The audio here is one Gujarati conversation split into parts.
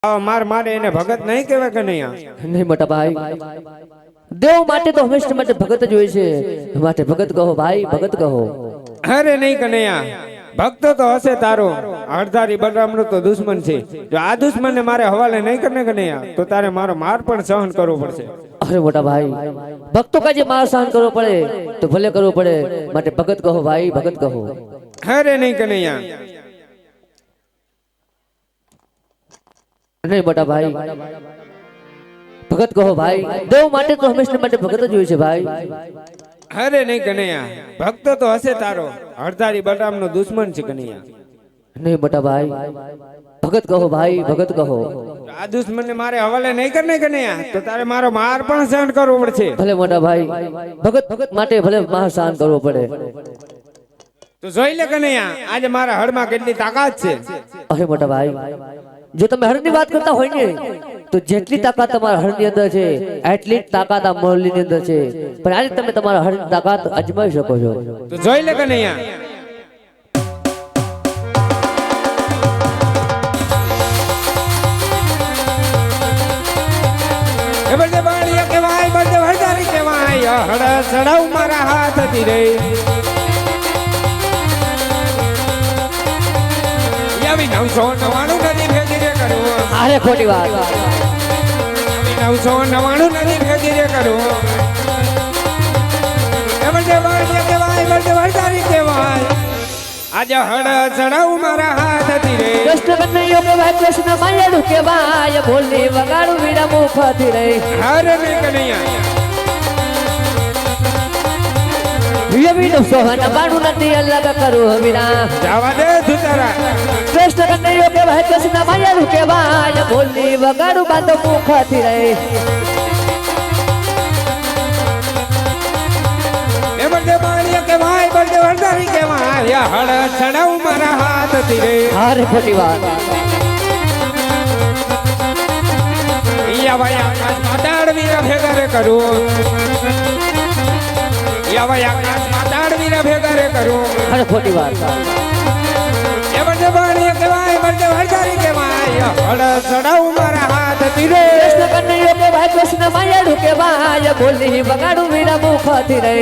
માર મારે એને ભગત નહીં કહેવાય કે નહીં? નહીં મોટા ભાઈ, દેવ માટે તો હંમેશા માટે ભગત જ હોય છે, માટે ભગત કહો ભાઈ, ભગત કહો. અરે નહીં કનૈયા, ભક્તો તો હશે તારો, હળધારી બલરામનો તો દુશ્મન છે. જો આ દુશ્મનને મારે હવાલે નહીં કરને કનૈયા તો તારે મારો માર પણ સહન કરવો પડશે. અરે મોટા ભાઈ, ભક્તો કાજે માર સહન કરવો પડે તો ભલે કરવો પડે, માટે ભગત કહો ભાઈ, ભગત કહો. અરે નહીં કનૈયા, નહીં મોટા ભાઈ, ભગત કહો ભાઈ, દેવ માટે તો હંમેશા માટે ભગત જ હોય છે ભાઈ. અરે નહીં કનૈયા, ભક્તો તો હશે તારો, હળધારી બલરામનો દુશ્મન છે કનૈયા. નહીં મોટા ભાઈ, ભગત કહો ભાઈ, ભગત કહો. આ દુશ્મનને મારે હવાલે નહીં કરને કનૈયા તો તારે મારો માર પણ સહન કરવો પડશે. ભલે મોટા ભાઈ, ભગત ભગત માટે ભલે માર સહન કરવો પડે. તો જોઈ લે કનૈયા, આજે મારા હળમાં કેટલી તાકાત છે. અરે મોટા ભાઈ, જો તમે હળની વાત કરતા હોય ને તો જેટલી તાકાત તમારા હળની અંદર છે એટલી જ તાકાત આ મોરલીની અંદર છે, પણ આજે તમે તમારા હળની તાકાત અજમાવી શકો છો. તો જોઈ લે કનૈયા. બળદે બાળિયા કહેવાય, બળદે હળધારી કહેવાય, હળ સડાવ મારા હાથથી રે. આવી 999 નદી ભેગી રે કરું. અરે ખોટી વાત. 999 નદી ભેગી રે કરું. બળદે બાળિયા કહેવાય, બળદે હળધારી કહેવાય, આજે હળ સડાવ મારા હાથથી રે. કૃષ્ણ કનૈયો કહેવાય, કૃષ્ણ માયાળું કહેવાય, બોલની વગાડું વીરા મુખથી રે. હરે ને કનૈયા, વીરો સોહન બાણું નથી અલગ કરું વીરા. જવા દે સુતારા. કૃષ્ણ કનૈયો કહેવાય, કૃષ્ણ માયાળું કહેવાય, બોલની વગાડું બાંધો મુખથી રે. બળદે બાળિયા કહેવાય, બળદે હળધારી કહેવાય, હળ સડાવ મારા હાથથી રે. અરે ખોટી વાત. ભાઈ આકાશમાં દાડ વીરા ભેગા રે કરું. ભાઈ આકાશમાં દાડ વીરા ભેગા રે કરું. અરે ખોટી વાત. બળદે બાળિયા કહેવાય, બળદે હળધારી કહેવાય, હળ સડાવ મારા હાથથી રે. કૃષ્ણ કનૈયો કહેવાય, કૃષ્ણ માયાળું કહેવાય, બોલની વગાડું વીરા મુખથી રે.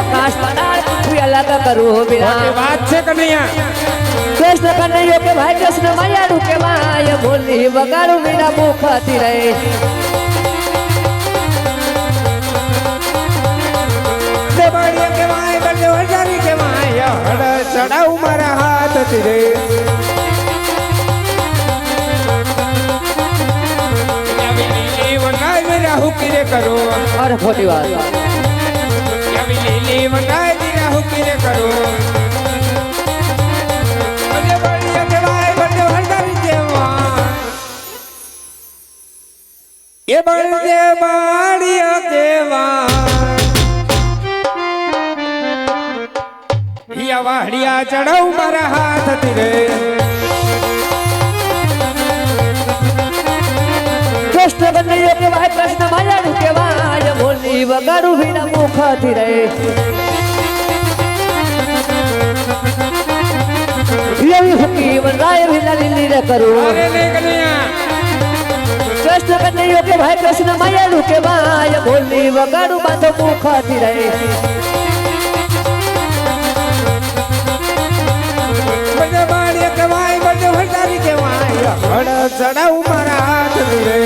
આકાશમાં દાળ પૃથ્વી અલગ કરું વીરા. વાત છે કનૈયા. કૃષ્ણ કનૈયો કહેવાય, કૃષ્ણ માયાળું કહેવાય, બોલની વગાડું વીરા મુખથી રે. બાળિયા કહેવાય, બળદે હળધારી કહેવાય, હળ સડાવ મારા હાથથી રે. હુકી રે કરો. અરે ખોટી વાત. લીલી વંગાઈ દીરા હુકી રે કરો. બળદે બાળિયા કહેવાય, બળદે હળધારી કહેવાય, એ બળદે બાળિયા કહેવાય, વાડિયા ચડાવ મારા હાથથી રે. કૃષ્ણ કનૈયો કહેવાય, કૃષ્ણ માયાળું કહેવાય, બોલની વગાડું વીરા મુખથી રે. એવી હુકી વનરાય વીરા લીલી રે કરું. અરે લે કનૈયા, કૃષ્ણ કનૈયો કહેવાય, કૃષ્ણ માયાળું કહેવાય, બોલની વગાડું બાંધો મુખથી રે. બળદે બાળિયા કહેવાય, બળદે હળધારી કહેવાય, હળ સડાવ મારા હાથથી રે.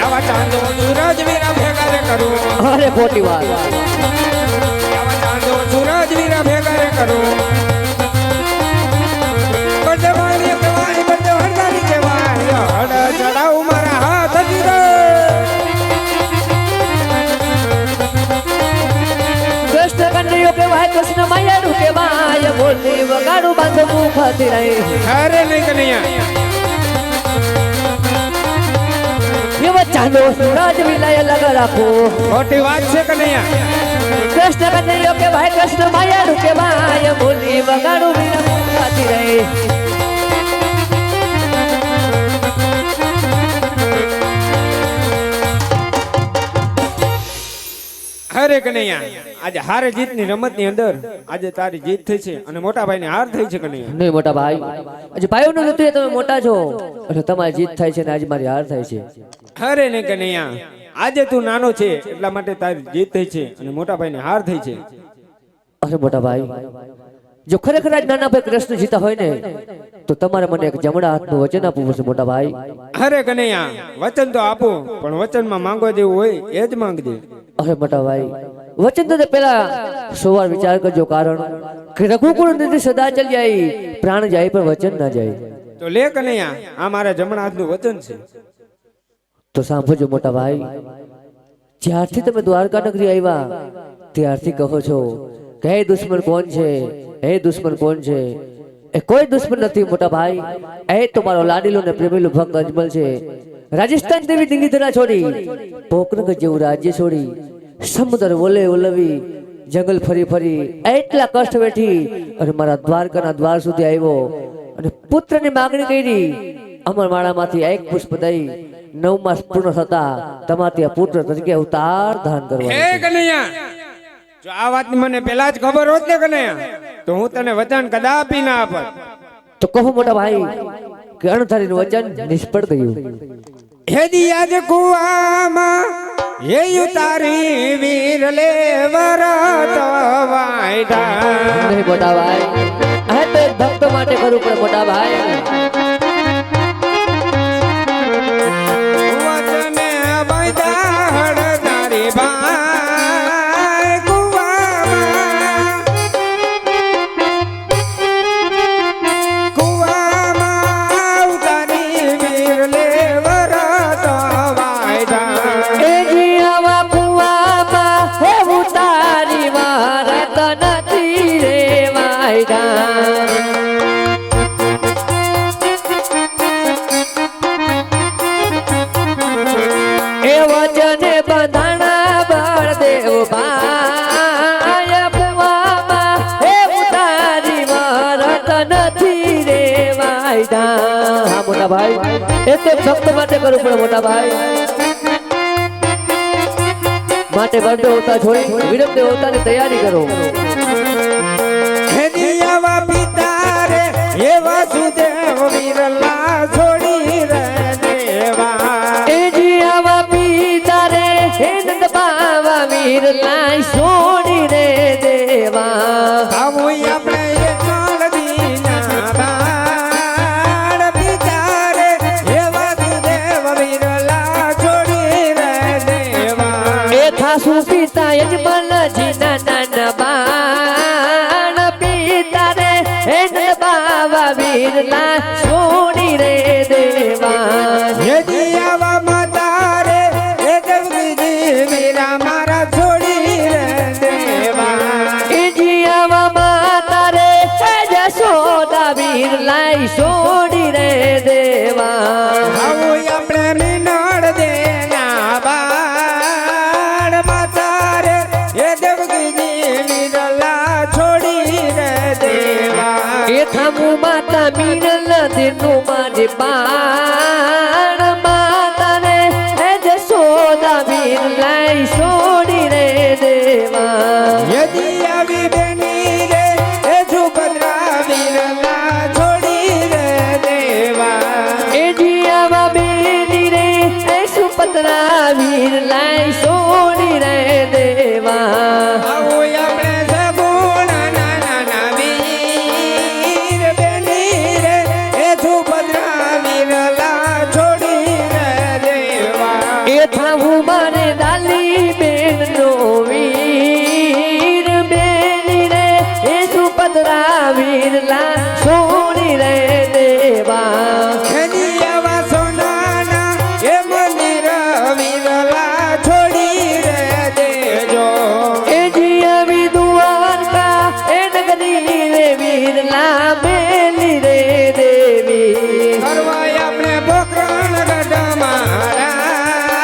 આવા ચાંદો સૂરજ વીરા ભેગા રે કરું. અરે ખોટી વાત. આવા ચાંદો સૂરજ વીરા ભેગા રે કરું. બળદે બાળિયા કહેવાય, બળદે હળધારી કહેવાય, હળ સડાવ મારા હાથથી રે. કૃષ્ણ કનૈયો કહેવાય, કૃષ્ણ માયાળું કહેવાય, બોલની વગાડું બાંધો મુખથી રે. અરે નહીં કનૈયા, એવો ચાંદો સૂરજ વિલાય અલગ રાખો. ખોટી વાત છે કનૈયા. કૃષ્ણ કનૈયો કહેવાય, કૃષ્ણ માયાળું કહેવાય, બોલની વગાડું વીરા મુખથી રે. અરે કનૈયા, આજે હારે જીતની રમતની અંદર આજે તારી જીત થઈ છે અને મોટા ભાઈની હાર થઈ છે કનૈયા. નહીં મોટા ભાઈ, હજી ભાઈઓનું નતું એ તમે મોટા છો એટલે તમારી જીત થાય છે ને આજે મારી હાર થાય છે. અરે ને કનૈયા, આજે તું નાનો છે એટલા માટે તારી જીત થઈ છે અને મોટા ભાઈની હાર થઈ છે. અરે મોટા ભાઈ, જો ખરેખર આજ નાના ભાઈ કૃષ્ણ જીતા હોય ને તો તમારે મને એક જમણા હાથનું વચન આપવું પડશે મોટા ભાઈ. અરે કનૈયા, વચન તો આપો પણ વચનમાં માંગવા જેવું હોય એ જ માંગજે. અરે મોટા ભાઈ, વચન તો પેલા 100 વાર વિચાર કરજો, કારણ કે રઘુકુળ નદી સદા ચાલી જાય, પ્રાણ જાય પણ વચન ના જાય. તો લે કનૈયા, આ મારા જમણા હાથનું વચન છે. તો સાંભળજો મોટા ભાઈ, જ્યારથી તમે દ્વારકા નગરી આવ્યા ત્યારથી કહો છો કે હે દુશ્મન કોણ છે, હે દુશ્મન કોણ છે. એ કોઈ દુશ્મન નથી મોટા ભાઈ, એ તમારો લાડીલો ને પ્રેમીલો ભક્ત અજમલ છે. રાજસ્થાન દેવી દિંગીધરા છોડી, પોકરનગર જેવું રાજ્ય છોડી, સમુદ્ર ઓલે ઓલવી, જંગલ ફરી ફરી એટલા કષ્ટ વેઠી અને મારા દ્વારકાના દ્વાર સુધી આવ્યો અને પુત્રની માંગણી કરી. અમરમાળામાંથી એક પુષ્પ દઈ 9 માસ પૂર્ણ થતા તમારે આ પુત્ર તરીકે અવતાર ધારણ કરવા. હે કનૈયા, જો આ વાતની મને પહેલા જ ખબર હોત ને કનૈયા, તો હું તને વચન કદાપી ના આપત. તો કહો મોટા ભાઈ કે અણધારીનું વચન નિષ્ફળ ગયું. હે દિયાજ કુવામાં હે ઉતારી વીર લે વરત વાયડા. નહીં મોટા ભાઈ, આ તો એક ભક્ત માટે કરવું પડે મોટા ભાઈ. વચને બાંધ્યા હળદારી ભાઈ કુવામાં ઉતારી વીર લે વરત વાયડા. એ જીવા કુવામાં હે ઉતારી મારા તનથી રે વાયડા. એ વચને બંધાણા બળદેવ ભાઈ કુવામાં હે ઉતારી મારા તનથી રે વાયડા. હા મોટા ભાઈ, એ તો ભક્ત માટે કરવું પડે મોટા ભાઈ. માટે બળદેવ અવતાર છોડી વિરમદેવ અવતારની તૈયારી કરો. હે દિયાવા પિતા રે હે વાસુદેવ વીરલા છોડી રે દેવા. એ જીવા પિતા રે હે નંદ બાવા વીર લાય છોડી રે દેવા. આવું આપણે એ ચાલ દીના બાળ પિતા રે હે વાસુદેવ વીરલા છોડી રે દેવા. એ થાસુ પિતા યજમલ જીના નાના બાણ પિતા રે હે નંદ બાવા વીર લાય છોડી રે દેવા. હે દિયાવા માતા રે હે દેવગીજી વીરા મારા છોડી રે દેવા. એ જીવા માતા રે હે જશોદા વીર લાય છોડી રે દેવા. આવું આપણે મિનળ દેના બાળ માતા રે હે દેવગીજી વીરલા છોડી રે દેવા. એ થામુ માતા મીનલ દિનું મારી બાણ માતા રે હે જશોદા વીર લાય છોડી રે દેવા. યદી આવી બેની રે હે સુભદ્રા વીરલા છોડી રે દેવા. એ જીવા બેની રે હે સુપત્રા વીર લાય છોડી રે દેવા. આવું આપણે સગુણ નાના વીર બેની રે હે સુભદ્રા વીરલા છોડી રે દેવા. એ થાવું મારે દાલી બેન નો વીર બેની રે એ સુપત્રા વીર લા છોડી રે દેવા. ખેડિયાવા સોનાના એ મંદિર વીરલા છોડી રે દેજો. એ જીવી દ્વારકા એ નગરી રે વીર લા બેલી રે દેવી. કરવાય આપણે પોકરણ ગઢ મહારાજ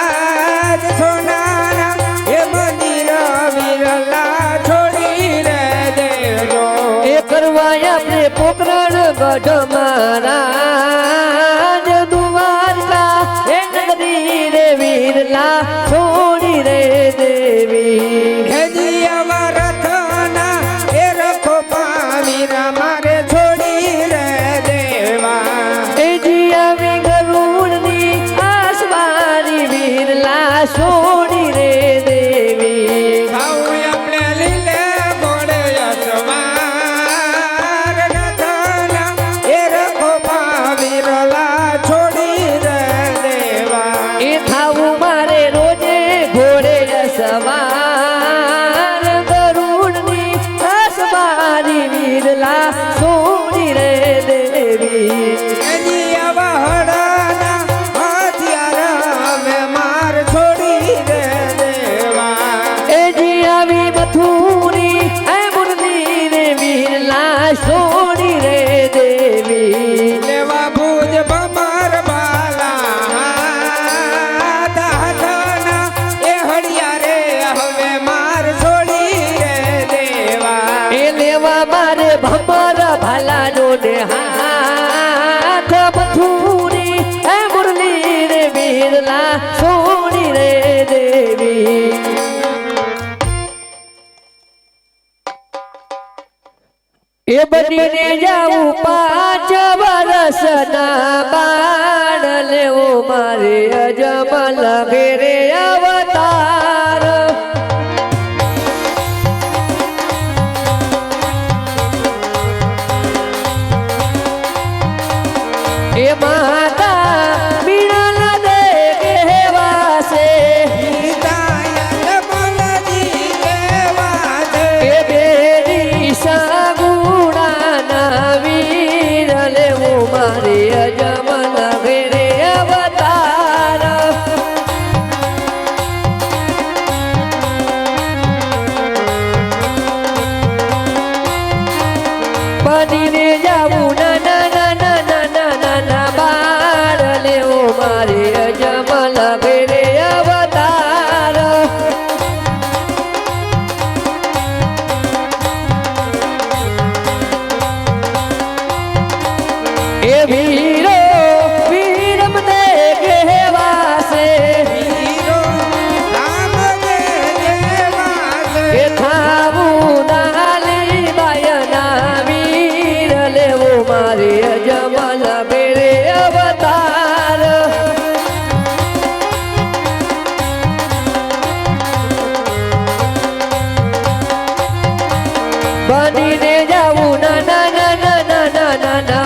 સોનાના એ મંદિર વીરલા છોડી રે દેજો. એ કરવાય આપણે પોકરણ ગઢ મહારાજ દ્વારકા એ નગરી રે વીર લા છોડી રે દેવી. ખેડિયાવા એ બનીને જાઉં 5 વર્ષના બાળ લેવો મારે અજમલ ઘેરે અવતાર એ માતા મીણલ દે કહેવાશે એ બેરી સાગુણાના વીર લેવો મારે અજમલ ઘેરે અવતાર બનીને જાવું ના બાળ લેવો મારે અજમલ ઘેરે અવતાર એ વીરો વીરમ દે કહેવાશે એ થાવું દાલી બાયના વીર લેવો મારે અજમલ ઘેરે અવતાર બનીને જાવું ના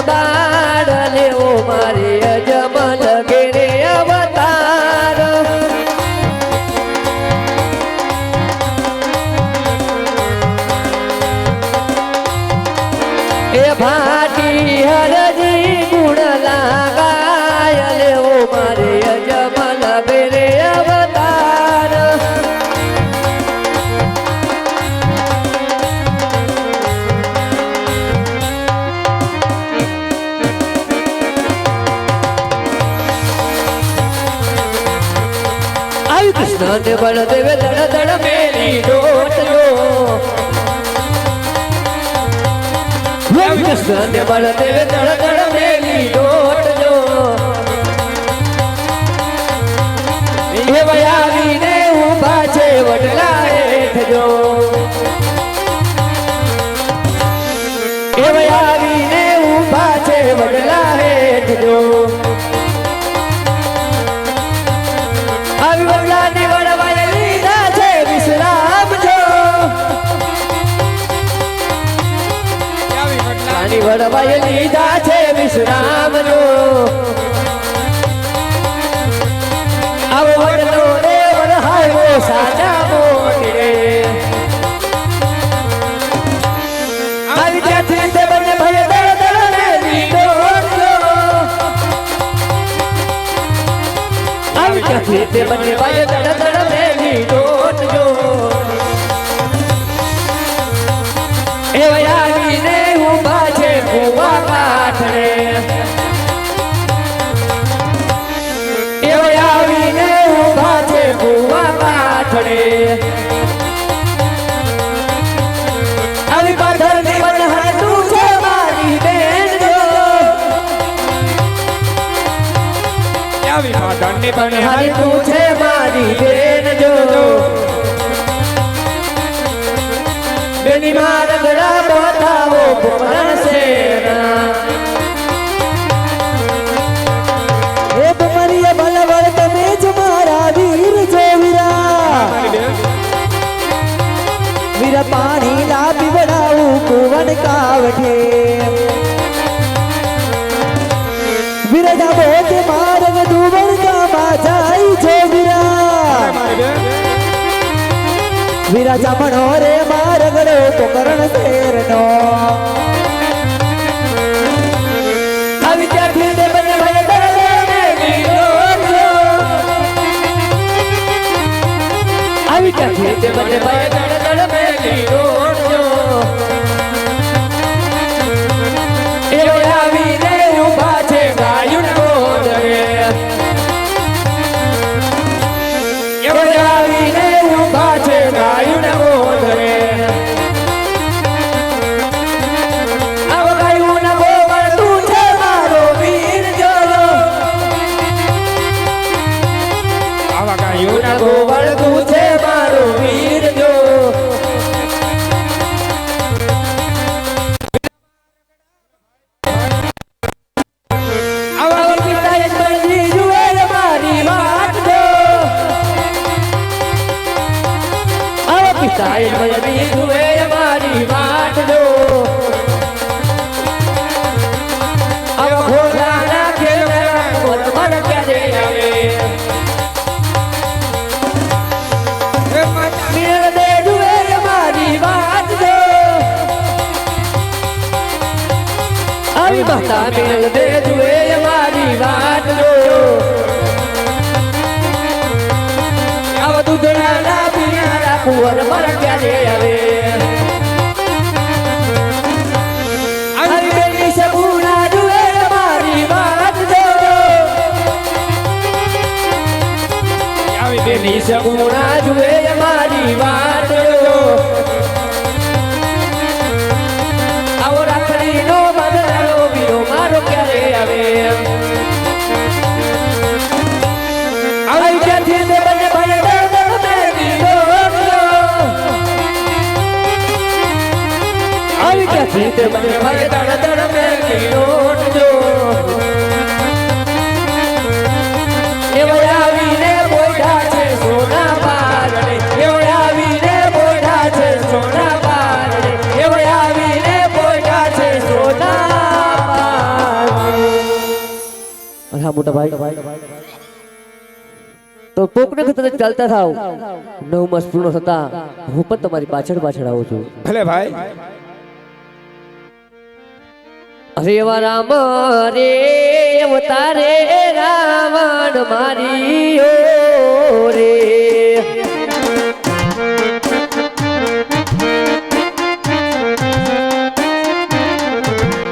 બાળ લેવો મારે અજમલ ઘેરે અવતાર એ ભાટી હરજી ગુણ લાગાય લેવો મારે અજમલ ઘેરે અવતાર આવી કૃષ્ણ ને બળદેવે દળ દળ મેલી ડોટલો કૃષ્ણ ને બળદેવે દળ દળ મેલી ડોટલો એ વયાવીને ઊભા છે વડલા હેઠ જો એ વયાવીને ઊભા છે વડલા હેઠ જો આવી વડલાની વડવાએ લીધા છે વિશ્રામ જો આની વડવાએ લીધા છે વિશ્રામ જો આવો વડલો રે વરહાયો સાજા મોટે આવી ત્યાંથી તે બંને ભય દળ દળ ને લીધો આવી ત્યાંથી તે બંને ભય દળ દળ ને લીધો એ વયાવીને ઊભા છે કુવા કાઠડે એ વયાવીને ઊભા છે કુવા કાઠડે આવી પાથરની બનહાતું છે મારી બેન જો આવી પાથરની બનહાતું છે મારી બેન જો બેની મારગડા બતાવો ભમરણ સેના એ ભમરીએ બલવર તમે જ મારા વીર જો વીરા વીરા પાણી લા પીવડાવું કુવન કાવઠે વીરા જાબો તે મારગ દુવર ગામા જાય છે વીરા વીરા જામણો રે મારગડો તો કરણ શેરનો આવી ત્યાંથી તે બંને ભય દળ દળ ને લીધો આવી ત્યાંથી તે બંને ભય દળ દળ ને લીધો એ આવીને ઊભા છે ગાયું ગોદરે એ આવીને ઊભા છે ગાયું ગોદરે આવ ગાયું ગોબર તું છે મારો વીર જો આવા ગાયું ગોબર તું છે મારો વીર જો બેની જુએ મારી વાટ જો આવા ઘોડાના ખેલના મોત મર ક્યારે આવે એ માતા મેળ દે જુએ મારી વાત જો આવી માતા મેળ દે જુએ મારી વાત જો આવા દૂધડાના પિયારા કુંવર મર ક્યારે આવે આવી બેની સગુણા જુએ મારી વાત જો આવી બેની સગુણા જુએ મારી વાત જો આવો રાખડીનો બદલાલો વીરો મારો ક્યારે આવે આવી ક્યાંથી તે બને ભલે દર્દ મેં દીધો આવી ક્યાંથી તે બને ભલે દર્દ મેં દીધો એવડા આવીને બોયડા છે સોના પારણે એવડા આવીને બોયડા છે સોના પારણે એવડા આવીને બોયડા છે સોના પારણે હા મોટા ભાઈ તો કોકને ખતરે ચાલતા થાવ 9 માસ પૂર્ણ થતા હું પણ તમારી પાછળ પાછળ આવું છું ભલે ભાઈ અરે વા રામ રે અવતારે રાવણ મારી ઓ રે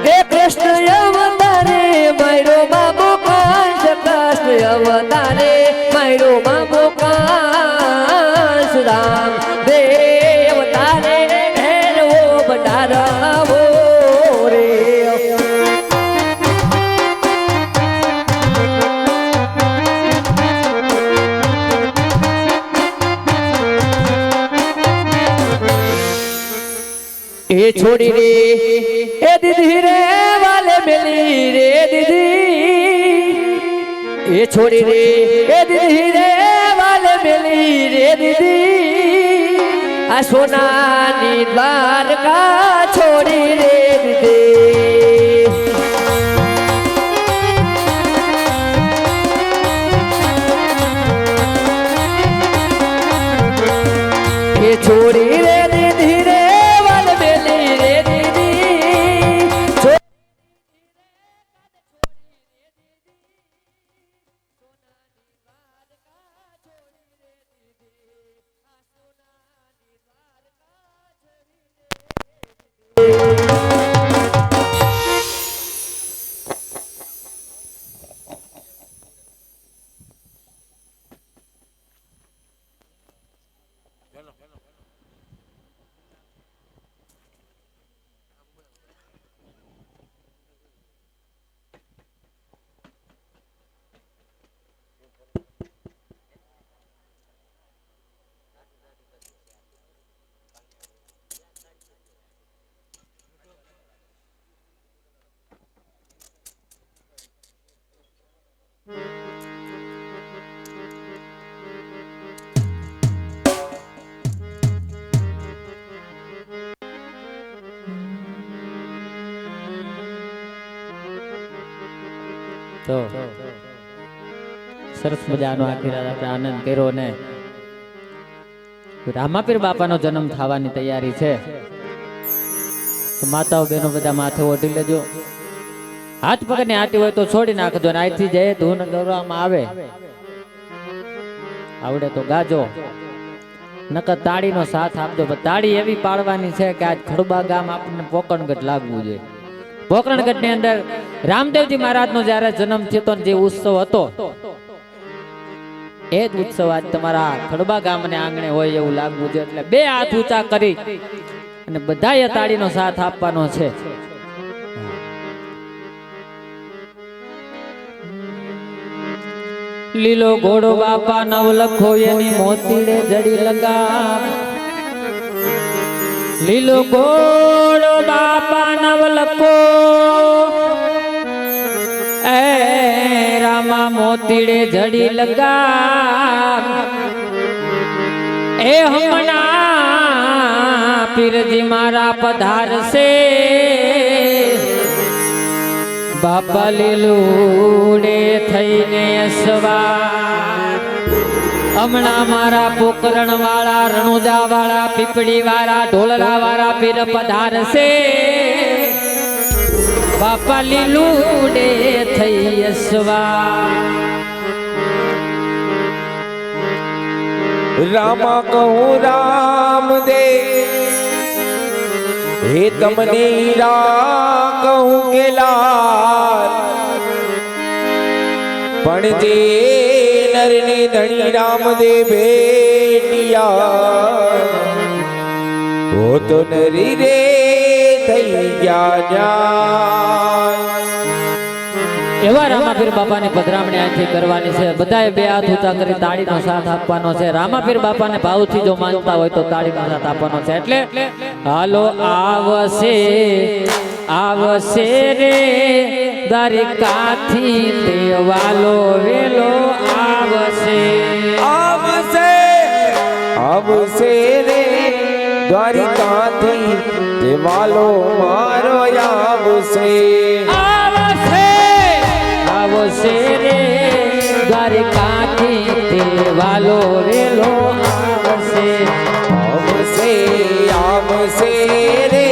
હે કૃષ્ણ અવતારે મારો બાબુ કાંસ કૃષ્ણ અવતારે મારો બાબુ કાંસ રામ દેવ તારે હેરો બટારાવો રે એ છોડી રે એ દીદી રે વાલે મેલી રે દીદી એ છોડી રે એ દીદી રે વાલે મેલી રે દીદી આ સોનાની દ્વારકા છોડી રે દીદી એ છોડી રે દીદી રે વાલે મેલી રે દીદી તો સરસ મજાનો આખી રાત આપણે આનંદ કર્યો ને રામાપીર બાપાનો જન્મ થવાની તૈયારી છે તો માતાઓ બહેનો બધા માથે ઓઢી લેજો હાથ પગની આટી હોય તો છોડી નાખજો ને અહીંથી જઈએ ધૂન ગરવામાં આવે આવડે તો ગાજો નકર તાળીનો સાથ આપજો પણ તાળી એવી પાડવાની છે કે આજ ખડબા ગામ આપણને પોકણગઢ લાગવું જોઈએ પોકરણગઢ ની અંદર રામદેવજી મહારાજ નો જયારે જન્મ થયો જે ઉત્સવ હતો એ જ ઉત્સવ આજ તમારા ખડબા ગામ ને આંગણે હોય એવું લાગવું છે એટલે બે હાથ ઊંચા કરી અને બધાએ તાળીનો સાથ આપવાનો છે લીલો ઘોડો બાપા નવલખો એની મોતીડે જડી લગા લીલો ઘોડો બાપા નવલખો એ રામા મોતીડે જડી લગા એ હમણા પીરજી મારા પધારશે બાપા લીલુડે થઈને સવાર હમણાં મારા પોકરણ વાળા રણુદા વાળા પીપળી વાળા ઢોલરા વાળા પીર પધારશે બાપા લીલુડે થઈ સવાર રામા કહું રામ દે હે તમને હીરા કહું કે લાલ પણ જે નરને ધણી રામ દે ભેટિયા વો તો નરી રે થઈ ગયા ન્યાય. એવા રામાપીર બાપાની પધરામણી અહીંથી કરવાની છે બધાએ બે હાથ ઊંચા કરી તાળીનો સાથ આપવાનો છે રામાપીર બાપાને ભાવથી જો માનતા હોય તો તાળીનો સાથ આપવાનો છે એટલે હાલો આવશે આવશે રે દ્વારિકાથી દેવાલો વેલો આવશે આવશે આવશે રે દ્વારિકાથી દેવાલો મારો આવશે. આવશે રે દ્વારિકાથી દેવાલો વેલો આવશે આવશે આવશે રે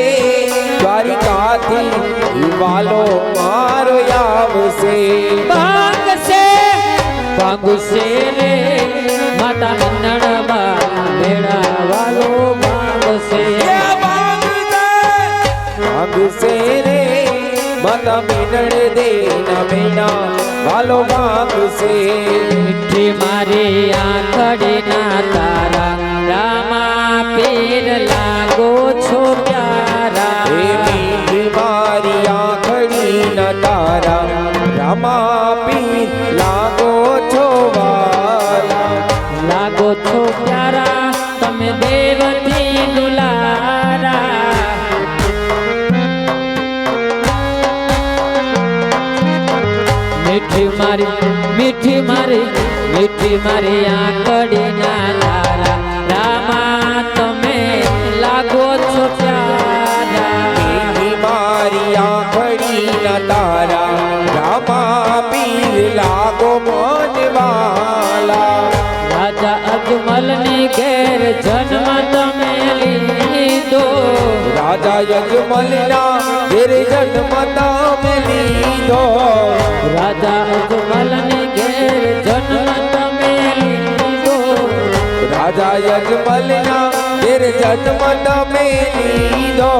દ્વારિકાથી દેવાલો મારો આવશે. ભાગશે ભાગશે રે માતા નણબા મેળા વાલો ભાગશે ભાગશે રે માતા મીનળ દે ના મેના વાલો ભાગશે. મીઠી મારી આંખડી ના તારા રામા પીર લાગો છો પ્યારા હે મીઠી મારી આંખડી ના તારા રામા પીર લાગો છો વાલા. લાગો છો પ્યારા તમે દેવથી દુલારા મીઠી મારી આંકડી ના તારા રામા તમે લાગો છો પ્યારા મીઠી મારી આંખડી ના તારા રામા પીર લાગો મન વાલા. રાજા અજમલ ની ઘેર જન્મ તમે લીધો રાજા યજમલના ઘેર જન્મ તમે લીધો. રાજા અજમલ ની ઘેર જન્મ તમે લીધો રાજા યજમલના ઘેર જન્મ તમે લીધો.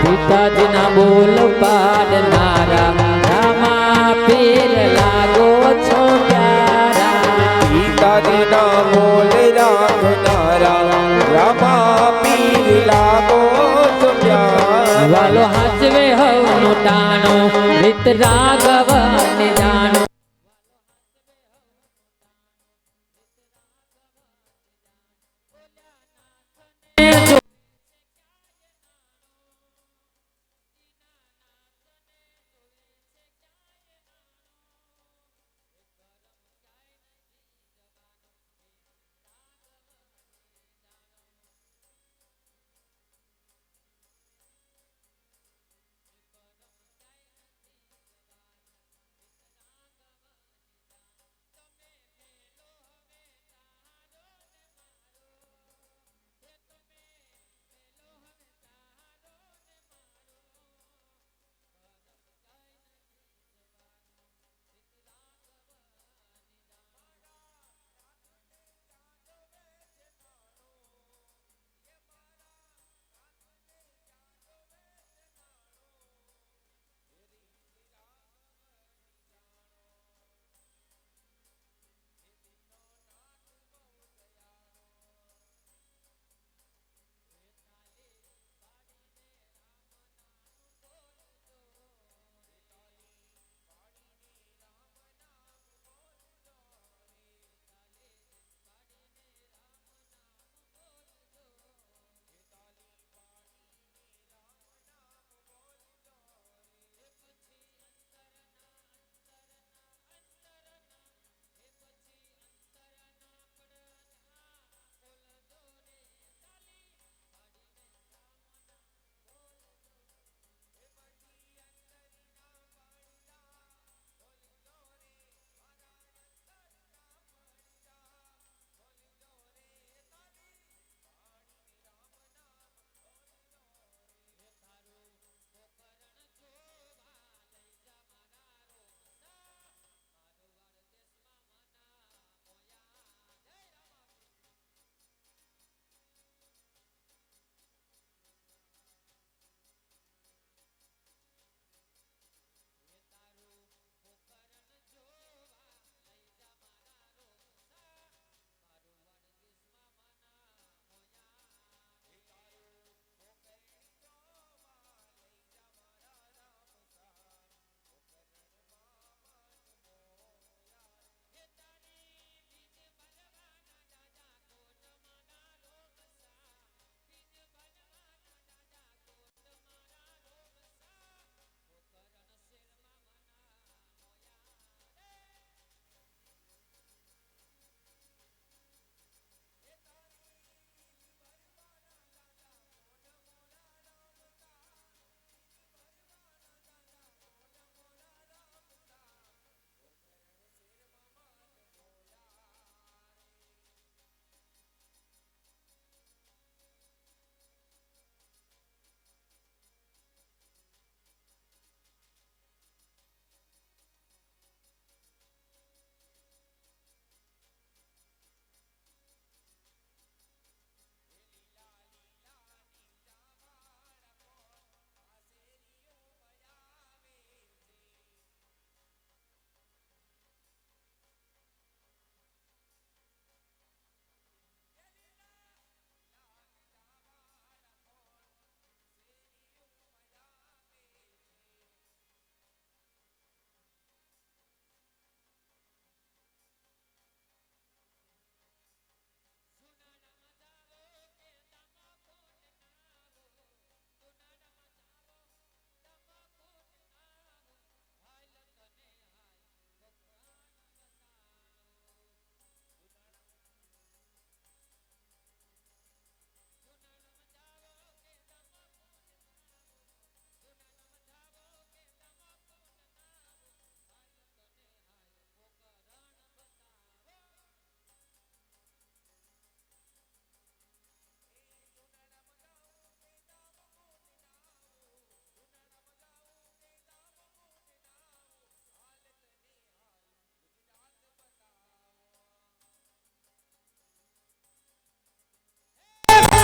પિતાજીના બોલ પાડનારા રામા પીર લાગો છો પ્યારા પિતાજીના બોલ રાખનારા રામા પીર લાગો છો પ્યારા. વાલો હાચવે હવનું ટાણો રીત રાઘવ ને જાણો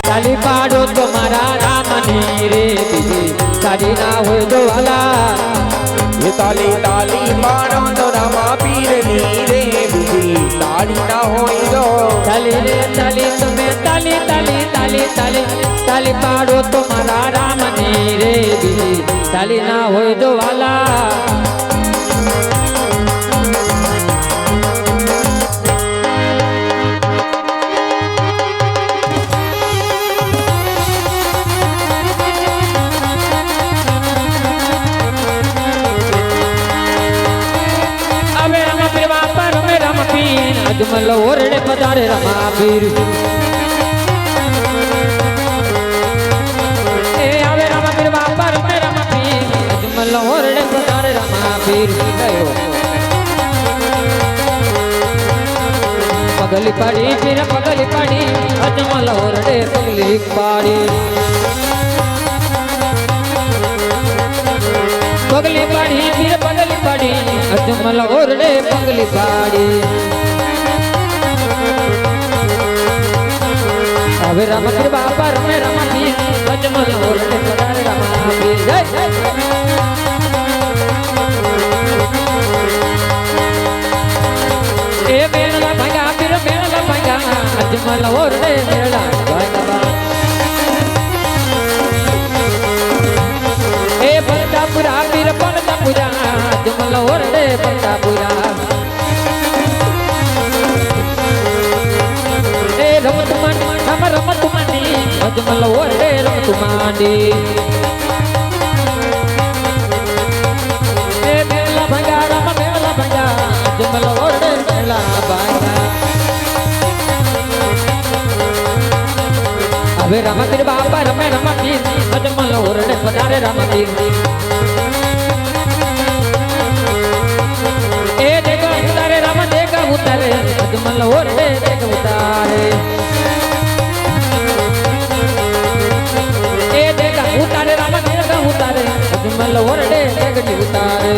તાલી પાડો તો મારા રામની રે બીજી તારી ના હોય તો વાલા એ તાલી તાલી પાડો તો રામા પીરની રે બીજી તાળી ના હોય તો તાલી રે તાલી તમે તાલી તાલી તાલી તાલી તાલી પાડો તો મારા રામની રે બીજી તાલી ના હોય તો વાલા અજમલ ઓરડે પધારે રમાપીર એ આવે રમાપીર બાપા રમે રમાપીર અજમલ ઓરડે પધારે રમાપીર ગયો પગલી પાડી પીર પગલી પાડી અજમલ ઓરડે પગલી પાડી પગલી પાડી પીર પગલી પાડી અજમલ ઓરડે પગલી પાડી હવે રમપીર બાપા રમે રમાપીર અજમલ ઓરડે પધારે રમાપીર જય એ મેળા ભાગા પીર મેળા ભાગા અજમલ ઓરડે મેળા ભાગા એ પરદાપુરા પીર પરદાપુરા અજમલ ઓરડે પરદાપુરા એ રમત માંડી અજમલ ઓરડે રમત માંડી એ મેલા ભાગા રામ મેલા ભાગા અજમલ ઓરડે મેલા ભાગા હવે રમત બાપા રમે રમતી અજમલ ઓરડે પધારે રમતી એ દેગા ઉતારે રામ દેગા ઉતારે અજમલ ઓરડે દેગા ઉતારે એ દેગા ઉતારે રામ દેગા ઉતારે અજમલ ઓરડે દેગડી ઉતારે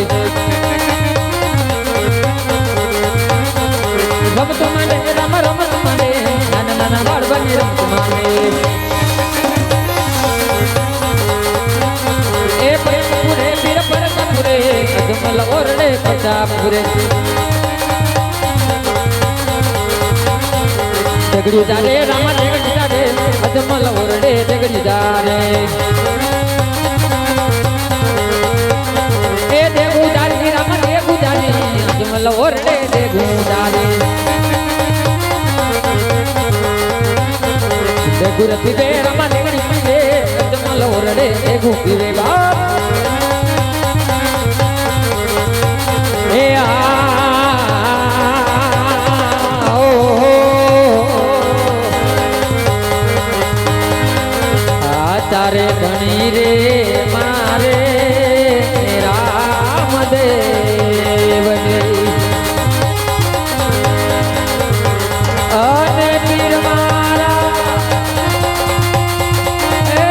રમત માંડે રામ રમત માંડે નાના નાના બાળ બની રમત માંડે એ પરતપુરે પીર પરતપુરે અજમલ ઓરડે પરતાપુરે દેગડી જારે રામ દેગડી જારે અજમલ ઓરડે દેગડી જારે એ દેગુ જારી રામ દેગુ જારી અજમલ ઓરડે દેગુ જારે દેગુ રતી બે રામ દેગડી પીવે અજમલ ઓરડે દેગુ પીવે બાપ એ તારે ધણી રે મારે રામદેવ અને પીર મારા એ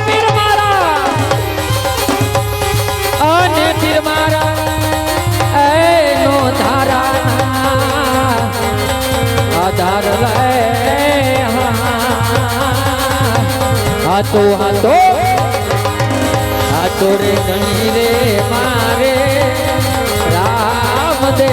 પીર મારા અને પીર મારા આધાર લે હાથો હાથો હાથો રે ધણી રે મારે રામદેવજી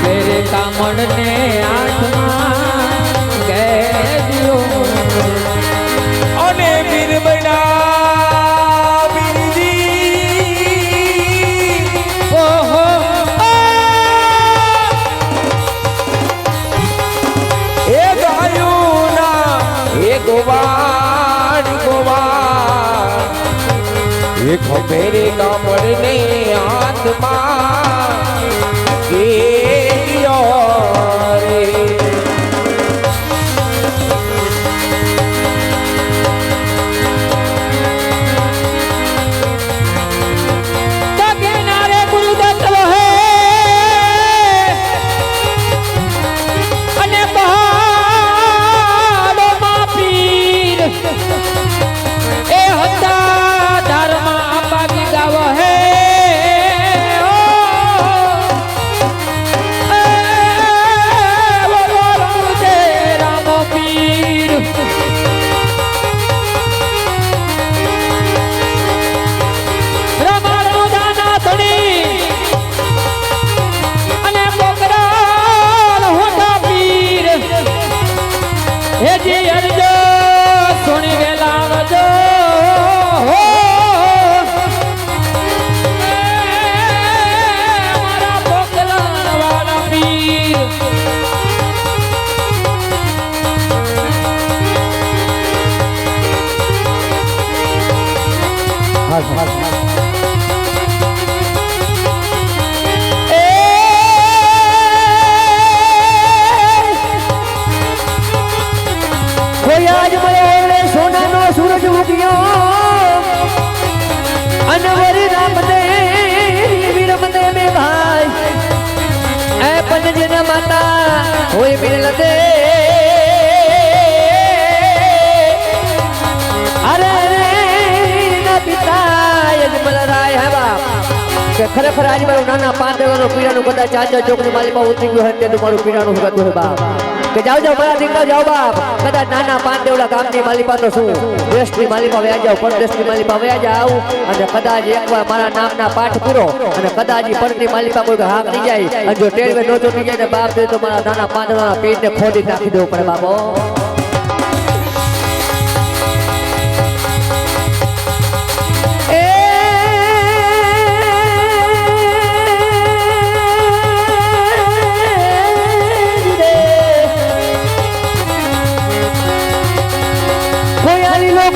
મેરે કામણ ને આઠમાં ગેજો અને પીર બના પીરજી ઓહો એ ગાયું ના એ ગોવાડ ગોવાડ એ ખભેરે કામડ ને હાથમાં કે રે હેજી અરજો સોની વેલા આવજો હો મારા પોકલા વાળા પીર કોઈ આજ મળે સોનાનો સૂરજ ઉગ્યો અને વરી રામને વીરમને મે ભાઈ એ પંજના માતા હોય મિલ દે અરે રે ના પિતા યજમલ રાય હે બાપ કે ખરેખર આજ મારું નાના પાંદડાનો પીડાનું કદાચ ચાંદા ચોકની માલિપા ઉતરી ગયો હે તે મારું પીડાનું હગતું હે બાપ કે જાઓ જાઓ મારા દીકરા જાઓ બાપ કદાચ નાના પાંદેવડા ગામની માલિપા તો શું દેશની માલિપા વયા જાઓ પરદેશની માલિપા વયા જાઓ અને કદાચ એકવાર મારા નામના પાઠ પૂરો અને કદાચ પરની માલિપા કોઈ હાક નહીં જાય અને જો ટેરવે નો ચોટી જાય ને બાપ દે તો મારા નાના પાંદડાના પેટને ખોદી નાખી દેવું પડે બાપો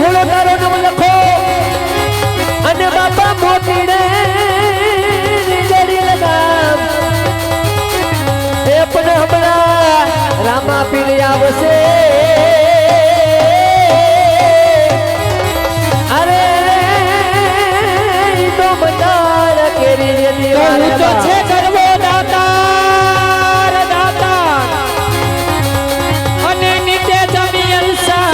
ઘોડો તારો નામ લખો અને બાપા મોતી રે જડી લગામ એ પણ હમણાં રામા પીર આવશે અરે તો બતાર કેરી રે દીવાલ તો છે કરવો દાતાર દાતાર અને નીચે જમી અલસા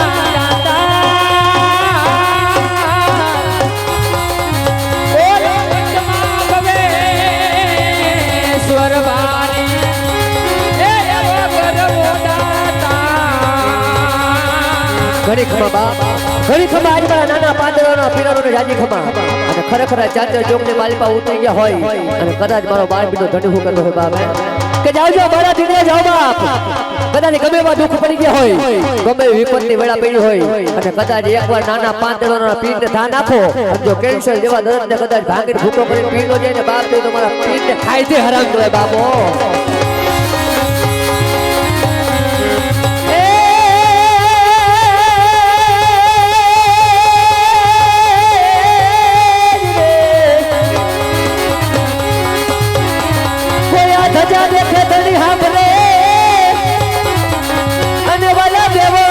ઘણી ખમા બાપ ઘણી ખમા આજ મારા નાના પાંદડાના પીરાનો જાજી ખમા અને ખરેખર ચાંદર ચોકની માલિપા ઉતરી ગયા હોય અને કદાચ મારો બાર બીજો ધણી હું કરતો હોય બાપ કે જાઓ જાઓ મારા દીકરા જાઓ બાપ કદાચ ગમે એવા દુઃખ પડી ગયા હોય ગમે વિપત્ની વેળા પડી હોય અને કદાચ એકવાર નાના પાંદડાના પીરને ધા નાખો અને જો કેન્સર જેવા દર્દને કદાચ ભાંગીને ભૂકો કરીને પીનો જાય ને બાપ તો મારા પીરને ખાઈ દે હરામ કરે બાપો ધજા દેખે ધણી હાંભળે અને વાલા દેવો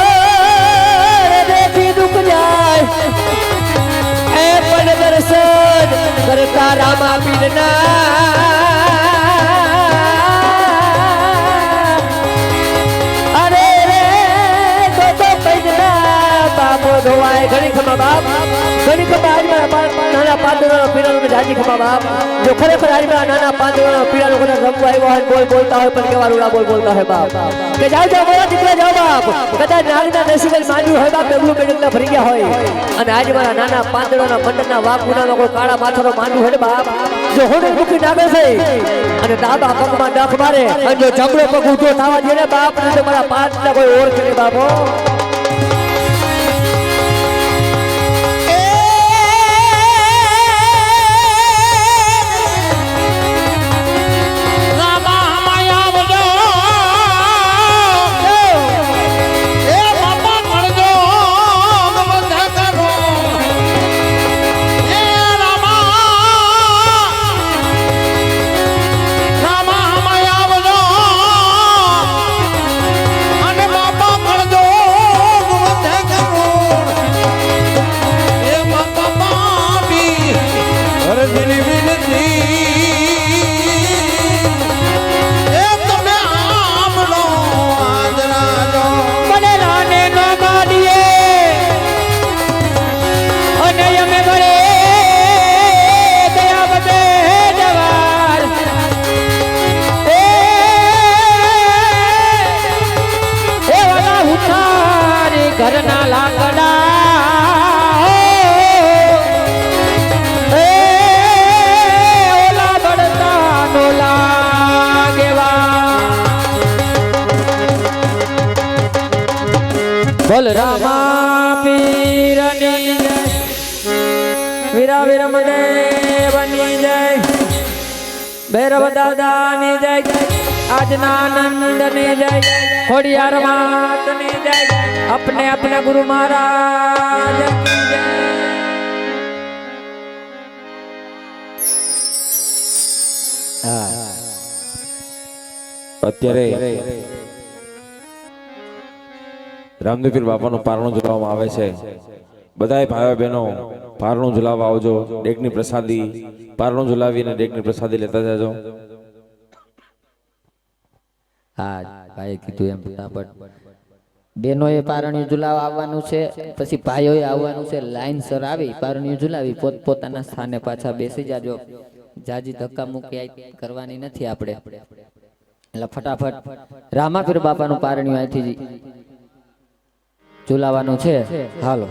દેખી દુખ જાય એ પણ દર્શન કરતા રામા પીરના અરે રે તો પૈના બાપો ધોવાય ઘણી ખમા બાપ ઘણી ખમા આજ મારા નાના પાંદડાના પીડાનું જાજી ખમા બાપ જો ખરેખર આજ મારા નાના પાંદડાના પીડાનું કદાચ રમવા આવ્યો હોય બોલ બોલતા હોય પણ કેવા રૂડા બોલ બોલતા હોય બાપ કે જાઓ જાઓ મારા દીકરા જાઓ બાપ કદાચ નાનીના નસીબે માંડ્યું હોય બાપ ડબલું બેડકલા ભરી ગયા હોય અને આજ મારા નાના પાંદડાના મંડળના વાઘુનામાં કોઈ કાળા માથાનો માંડ્યું હોય બાપ જો હોડે મૂકી નાગે છે અને દાબા પગમાં ડખ મારે અને જો જમણો પગ ઊંચો થવા દે ને બાપ ને તો મારા પાંદડા કોઈ ઓળખે નહીં બાપો ઘરના લાકડા ઓલા બળતા નો લાગેવા બોલ રામા પીરની જય વીરા વીરમદેવની જય ભૈરવ દાદાની જય આજના આનંદની જય ખોડિયાર માતની જય अपने अपने गुरु महाराज की जय। અત્યારે રામદેવપીર બાપાનું પારણું ઝુલાવવામાં આવે છે બધાય ભાઈઓ બહેનો પારણું ઝુલાવવા આવજો ડેકની પ્રસાદી પારણું ઝુલાવીને ડેકની પ્રસાદી લેતા જાજો હા ભાઈ કીધું એમ ફટાફટ બેનોએ પારણિયું ઝુલાવવા આવવાનું છે પછી ભાઈઓએ આવવાનું છે લાઈનસર આવી પારણિયું ઝુલાવી પોતપોતાના સ્થાને પાછા બેસી જાજો જાજી ધક્કા મૂકી કરવાની નથી આપણે એટલે ફટાફટ રામાપીર બાપાનું પારણિયું અહીંથી ઝુલાવવાનું છે હાલો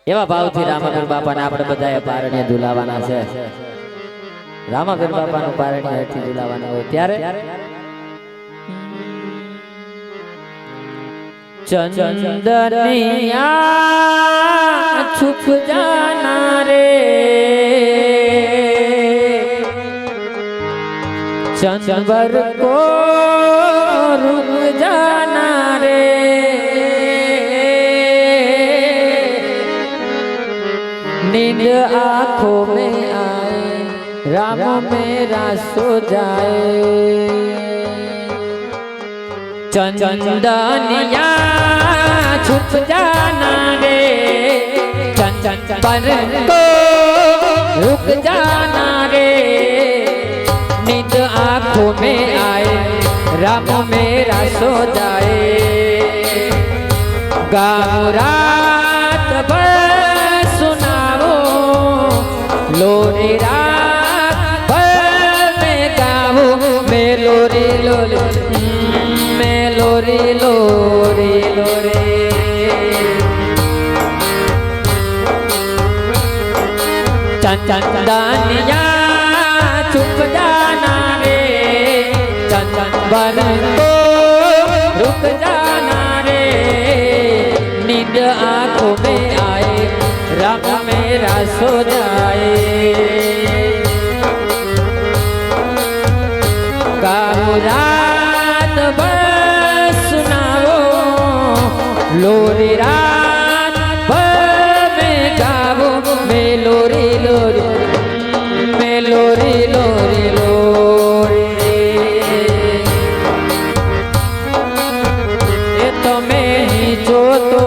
એવા ભાવથી રામાપીર બાપાને આપણે બધાએ પારણિયા ઝુલાવવાના છે રામાપીર બાપાનું પારણિયા અહીંથી ઝુલાવવાના હોય ત્યારે ચંદનિયા છુપ જાના રે चंदबर को रुक जाना रे नींद आंखों में आए राम मेरा सो जाए चंदनिया छुप जाना रे चंदबर को रुक जाना रे नींद आंखों में आए राम मेरा सो जाए गाँव रात भर सुनाओ लोरी रात भर में गाओ मैं लोरी लोरी मैं लोरी लोरी लोरी चंदनिया चुप जाना रे चंदन को रुक जाना रे नींद आंखों में आए राम मेरा सो जाए गाओ रात भर सुनाओ लोरी रात भर में गाओ मैं लोरी लोरी लोरी लोरी लोरी ये तो मैं ही जो तो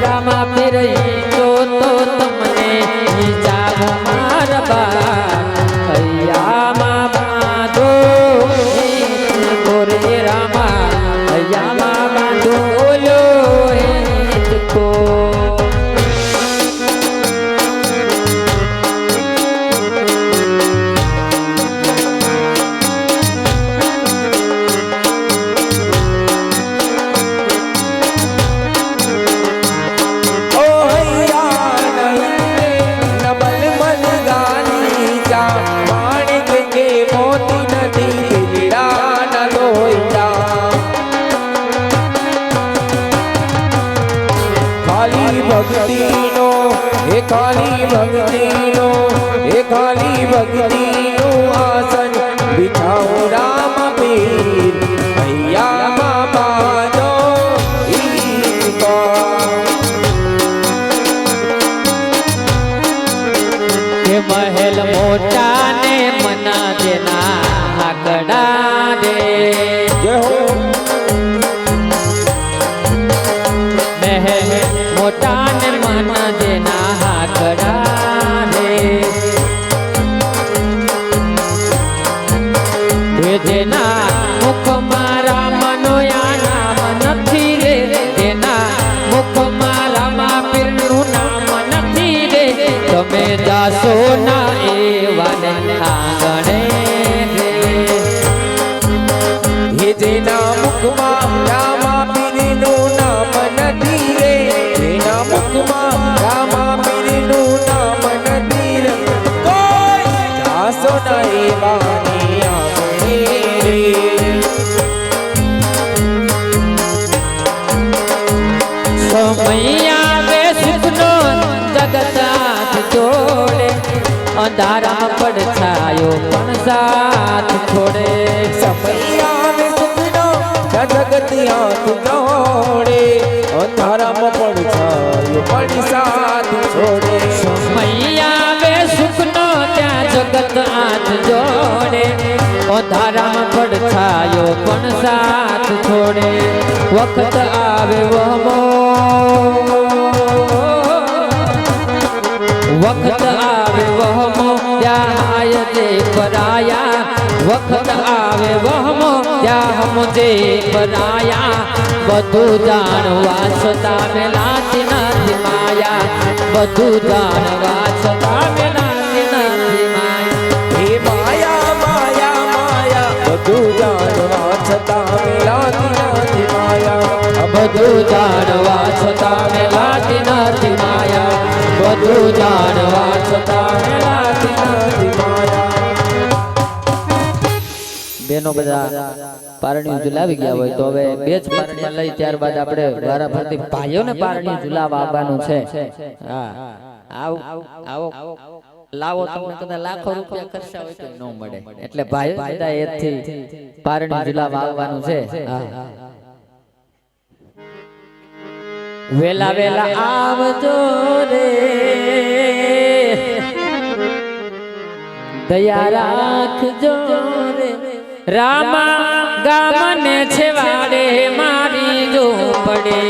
रामा फिर ही जो तो तुमने ही जाओ मारबा भैया मामा दो गोरे रामा भैया मामा दो लो को ભક્તિનો એ ખાલી ભક્તિનો એ ખાલી ભક્તિનો આસન બિઠાઓ રામ પીર ભૈયા મામાનો કે મહેલ મોટા ને મના દેના હાકડા દે જય હો મહેલ મોટા ને મના દેના હાકડા દે જેના મુખમાં રામનો નામ નથી રે જેના મુખમાં રામા પીરનું નામ નથી રે તો તમે જાશો ના એવાને આંગણે રે હે જેના મુખમાં રામા પીરનું નામ નથી રે, જેના મુખમાં રામા પીરનું નામ નથી રે, કોઈ જાશો ના એવાની આંગણે રે. સમય આવે સુખનો જગત હાથ જોડે, અંધારા પડછાયો પણ સાથ છોડે. સમય આવે સુખનો જગત હાથ જોડે, અંધારામાં પડછાયો પણ સાથ છોડે. સમય આવે સુખનો ત્યાં જગત હાથ જોડે, અંધારામાં પડછાયો પણ સાથ છોડે. વખત આવે વહમો, વખત આવે વહમો ત્યાં આય જે પરાયા, વખત આવે વહમો ત્યાં હમજે પરાયા. બધું જાણવા છતાં મેલાતી નથી માયા, બધું જાણવા છતાં મેલાતી નથી માયા. હે માયા માયા માયા, બધું જાણવા છતાં મેલાતી નથી માયા. બધું જાણવા છતાં મેલાતી નથી માયા, બધું જાણવા છતાં મેલાતી નથી માયા. બેનો બધા પારણીઓ ઝુલાવી ગયા હોય તો હવે બે જ પારણીયા લઈ ત્યારબાદ આપણે વારા ફરતી ભાઈઓને પારણીઓ ઝુલાવવા આવવાનું છે. હા આવો આવો લાવો, તમને કદાચ લાખો રૂપિયા ખર્ચા હોય તો ન મળે, એટલે ભાઈઓ બધા એથી પારણીઓ ઝુલાવવા આવવાનું છે. હા વેલા વેલા આવજો રે, દયા રાખજો રે, રામા ગામને છેવાડે મારી જો પડે.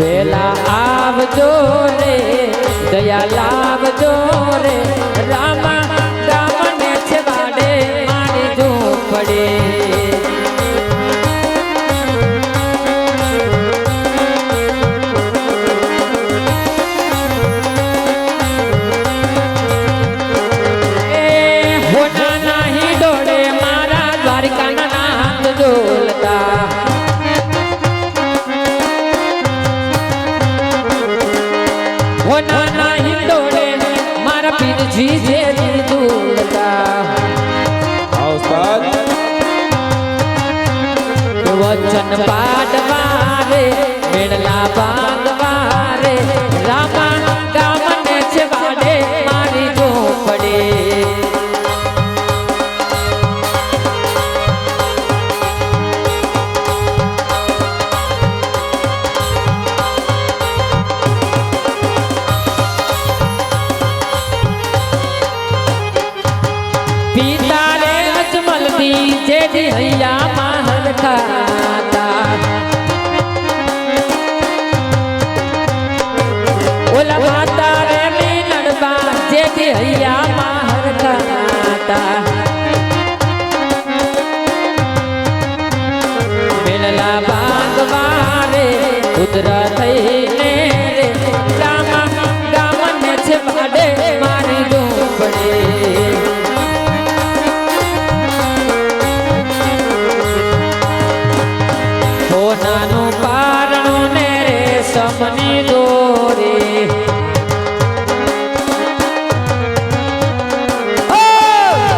વેલા આવજો રે, દયા લાવજો રે, રામા ગામને છેવાડે મારી જો પડે. વચન પાડવારે મેળલા બાંધવારે, રામા ગામને છેવાડે મારી જો પડે. પિતા રે અજમલ દી જેડી હૈયા માહલ ખાતા, ઓલા માતા રે મીનડબા જેડી હૈયા માહલ ખાતા. મેળલા બાંધવારે ઉતરા થઈને રે, રામા ગામને છેવાડે મારી જો પડે. સોનાનું પારણું ને રે સમની દોરી,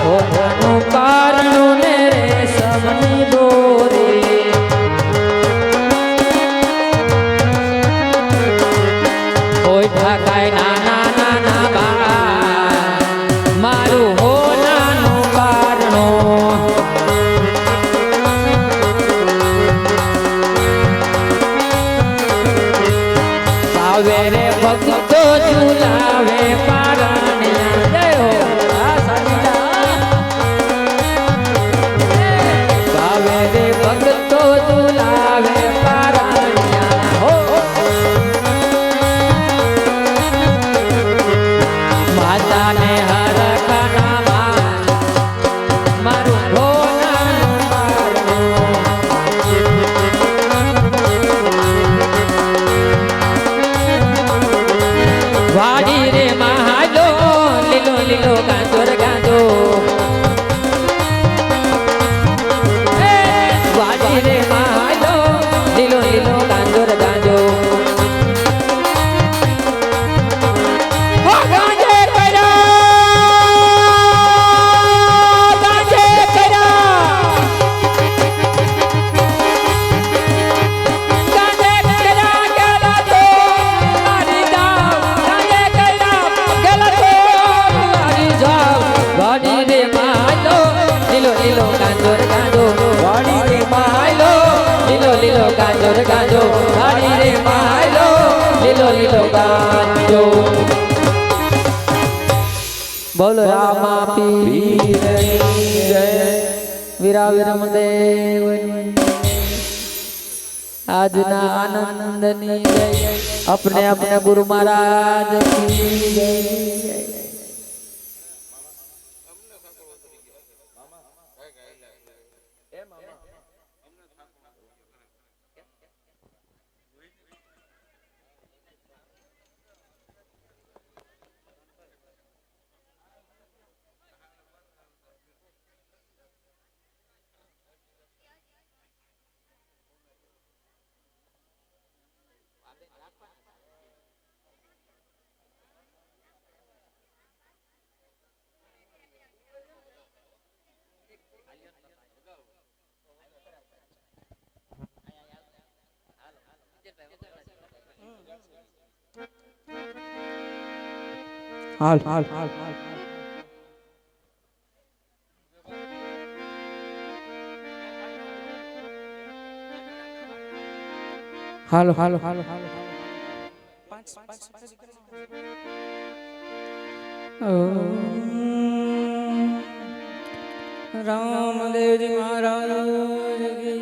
સોનાનું પારણું ને રે સમની દોરી. કોઈ ઠાકાય નાના નાના બા મારું હોનાનું પારણું. આવે રે ભક્તો ઝુલાવે પારણિયા, જય હો આ સાચા. આવે રે ભક્તો ઝુલાવે પારણિયા હો, માતાને હરખના મારું ભોલાનું પારણું. ગાજર ગાજો વાડી રે માયલો લીલો લીલો ગાજો બોલો રામા પીરની જય વીરા વિરમદેવની આજના આનંદની જય अपने अपने गुरु महाराज की जय। हाल हाल हाल हाल हाल हाल हाल रामदेव जी महाराज की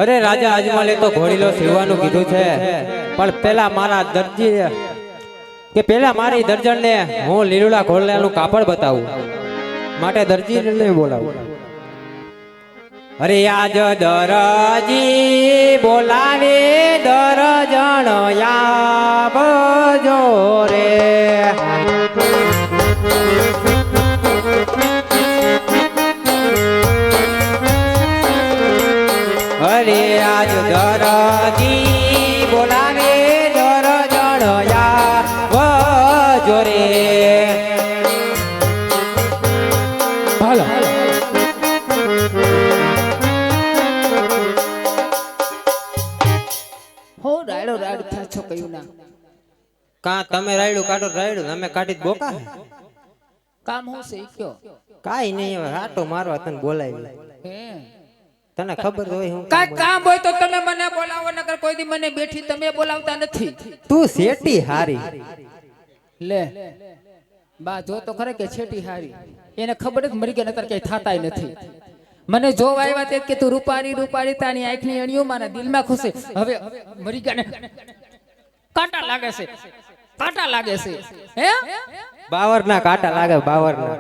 અરે રાજા અજમલે તો ઘોડીલો સીવવાનું કીધું છે, પણ પેલા મારા દરજી કે પેલા મારી દર્જનને હું લીલુડા ઘોડલાનું કાપડ બતાવું. માટે દરજીને બોલાવો. અરે આજ દરજી બોલાવે દરજણ આવજો રે. અરે આજ દરજી બોલાવે દરજણ આવજો રે. હાલો હો રાયડો રાયડો થાય છો કયું ના કા તમે રાયડું કાઢો રાયડું અમે કાઢી જ બોકા હે. કામ હું છે ઈ કયો કાઈ નહીં હવે આટો મારવા તને બોલાવી. હે તને ખબર હોય હું કાંઈ કામ હોય તો તમે મને બોલાવો, નકર કોઈ દી મને બેઠી તમે બોલાવતા નથી. તું શેટી હારી. લે બા જો તો ખરે કે છેટી હારી એને ખબર જ મરી ગયા નતર કઈ થાતાય નથી. મને જોવા આવ્યા તે કે તું રૂપારી રૂપારી તારી આંખની અણીઓ મારા દિલમાં ખુશે. હવે મરી ગયા ને કાંટા લાગે છે, કાંટા લાગે છે. હે બાવરના કાંટા લાગે બાવરના.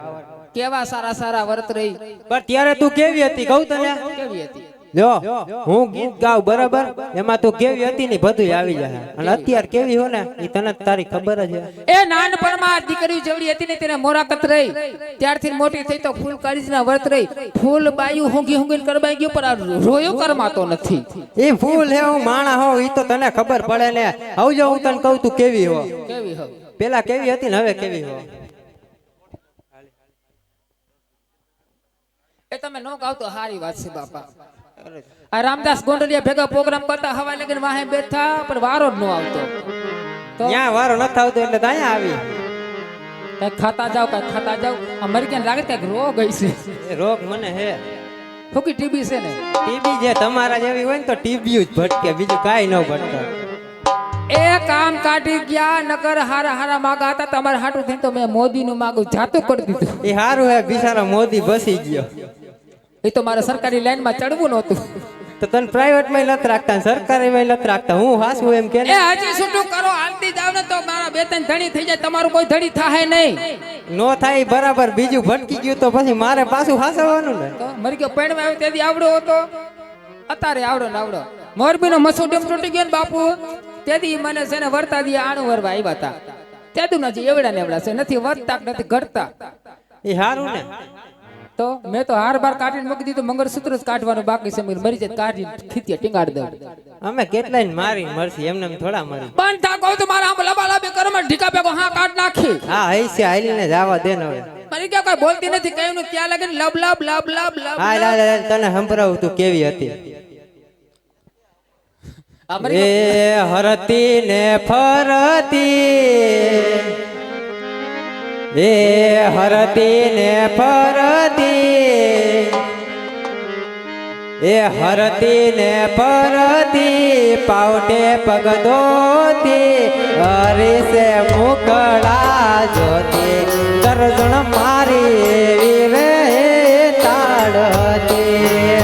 કેવા સારા સારા વર્ત રહી. પણ ત્યારે તું કેવી હતી કહું તને. કેવી હતી જો હું ગીત ગાઉં બરાબર એમાં તું કેવી હતી ને બધું આવી જાય. અને અત્યારે કેવી હો ને એ તને તારી ખબર જ છે. એ નાનપણમાં દીકરી જેવડી હતી ને તેને મોરાકત રહી, ત્યારથી મોટી થઈ તો ફૂલ કાળીજના વર્ત રહી. ફૂલ બાયું હુંગી હુંગી કરબાઈ ગયું પણ આ રોયો કરમાતો નથી. એ ફૂલ હે હું માણા હોઉં એ તો તને ખબર પડે ને. આવજો હું તને કહું તું કેવી હો. કેવી હો પેલા કેવી હતી ને હવે કેવી હો. એ તમે નો ગાવ તો સારી વાત છે બાપા. આ રામદાસ ગોંડલિયા ભેગા પ્રોગ્રામ કરતા હવા લગીને વાહે બેઠા પણ વારો જ નો આવતો. તો ત્યાં વારો નથી આવતો એટલે તો અહીંયા આવી. કઈ ખાતા જાવ કઈ ખાતા જાવ. અમેરિકન લાગે કઈક રોગ હશે. એ રોગ મને હે ફૂકી ટીબી છે ને. ટીબી જે તમારા જેવી હોય ને તો ટીબી જ ભટકે બીજું કાઈ ન ભટકે. એ કામ કાઢી ગયા નકર હારા હારા માગા હતા તમારે હાટું થઈને તો મેં મોદી નું માગું જાતું કરી દીધું. એ હારું હે બિચારા મોદી બસી ગયો. એ તો મારે સરકારી લાઈન માં ચડવું નહોતું. તો તને પ્રાઇવેટ માં નથી રાખતા સરકારી માં નથી રાખતા. હું હાસું એમ કે એ હજી છૂટું કરો હાલતી જાવ ને તો મારા બે ત્રણ ધણી થઈ જાય, તમારું કોઈ ધણી થાય નહીં. નો થાય બરાબર. બીજું ભટકી ગયું તો પછી મારે પાછું હાસવાનું ને. તો મરી ગયો પેણ માં આવ્યો તેથી આવડો હતો, અત્યારે આવડો ને આવડો. મોરબી નો મસૂ ડેમ તૂટી ગયો ને બાપુ તેથી મને છે ને વર્તા દી આણું વરવા આવ્યા હતા. તેથી નથી એવડા ને એવડા છે નથી વર્તા નથી ઘટતા. એ હારું ને. તો મેં તો હાર બાર કાઢીને મૂકી દીધું. મંગળસૂત્ર જ કાઢવાનું બાકી છે. મરી જાય કાઢી ખીતિયા ટીંગાડ દઉં. અમે કેટલાય મારી મરસી એમને થોડા મારી. બંધ થા કહું તો મારા આમ લબા લબી કરમાં ઢીકા પેગો હા કાઢ નાખી. હા હૈસે હાલીને જવા દે ને હવે. મારી ક્યાં કઈ બોલતી નથી કયું ને ત્યાં લાગે લબ લબ લબ લબ લબ. હા લા તને સંભળાવું તું કેવી હતી. એ હરતી ને ફરતી, એ હરતી ને ફરતી, એ હરતી ને ફરતી પાવટે પગ ધોતી હરીસે મુકળા જોતી દર્જણ મારી એવી રે તાળ હતી.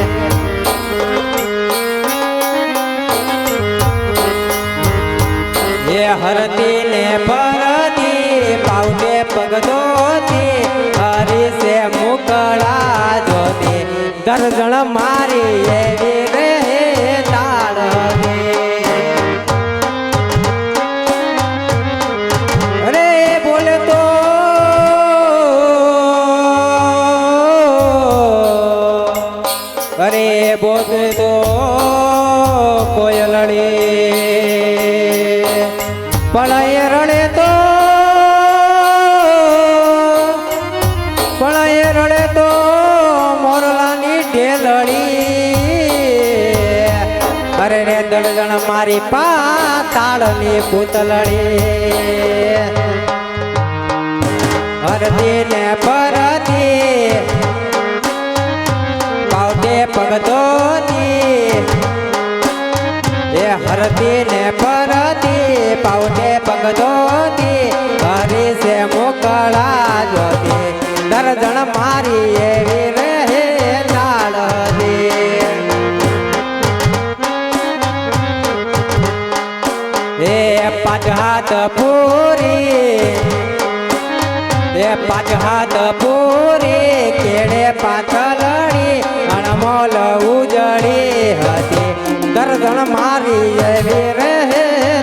એ હરતી ને ફરતી પાવટે પગ ધોતી હરીસે મુકળા જોતી દર્જણ મારી એવી રે તાળ હતી. અરે બોલે તો અરે બોલે તો કોયલડી પળાય રડે તો પળાય રડે તો મોરલાની ઢેલડી અરે રે દળજણ મારી પાતાળની પૂતલડી હરતી ને ફરતી પાવતે પગ ધોતી એ હરતી ને ફરતી પાવતે પગ ધોતી હરીસે મોકળા જોતી દર્જણ મારી એવી રે તાળ હતી. એ પાંચ હાથ પૂરી, એ પાંચ હાથ પૂરી પાછળડી અણમોલ ઉજળી હતી દર્દણ મારી એવી રે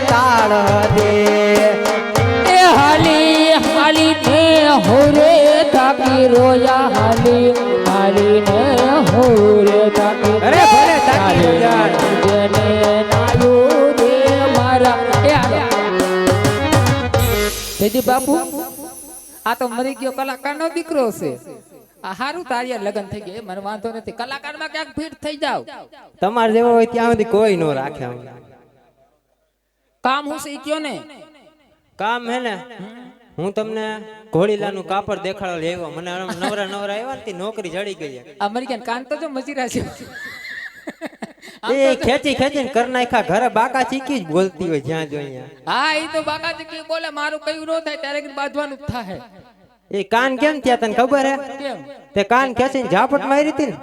તાળ હતી એ હાલી હાલી ને હોરે તાકી રોયા હાલી હાલી ને હોરે તાકી અરે ભલે તાકી રોયા. જેને નાયું રે મારા એ જયદીપ બાપુ આ તો મરી ગયો કલાકારનો દીકરો છે આ હારું તારિયા લગન થઈ ગયા મને વાંધો નથી કલાકારમાં ક્યાંક ભીડ થઈ જાવ તમારે જેવો હોય ત્યાં સુધી કોઈ નો રાખે અમને. કામ હું છે ઈ કયો ને કામ હે ને હું તમને ઘોડીલાનું કાપડ દેખાડવા લેવો મને આમ નવરા નવરા આવ્યા ને તે નોકરી જડી ગઈ આ મરી ગયા કાન તો જો મજીરા છે એ ખેંચી ખેંચીને કર નાખ્યા ઘરે બાકા ચીકી જ બોલતી હોય જ્યાં જો અહીંયા હા ઈ તો બાકાજી કે બોલે મારું કયું નો થાય ત્યારે કે બાંધવાનું જ થાય એ કાન કેમ થયા તને ખબર હે કેમ તે કાન ખેંચીને ઝાપટ મારી હતી ને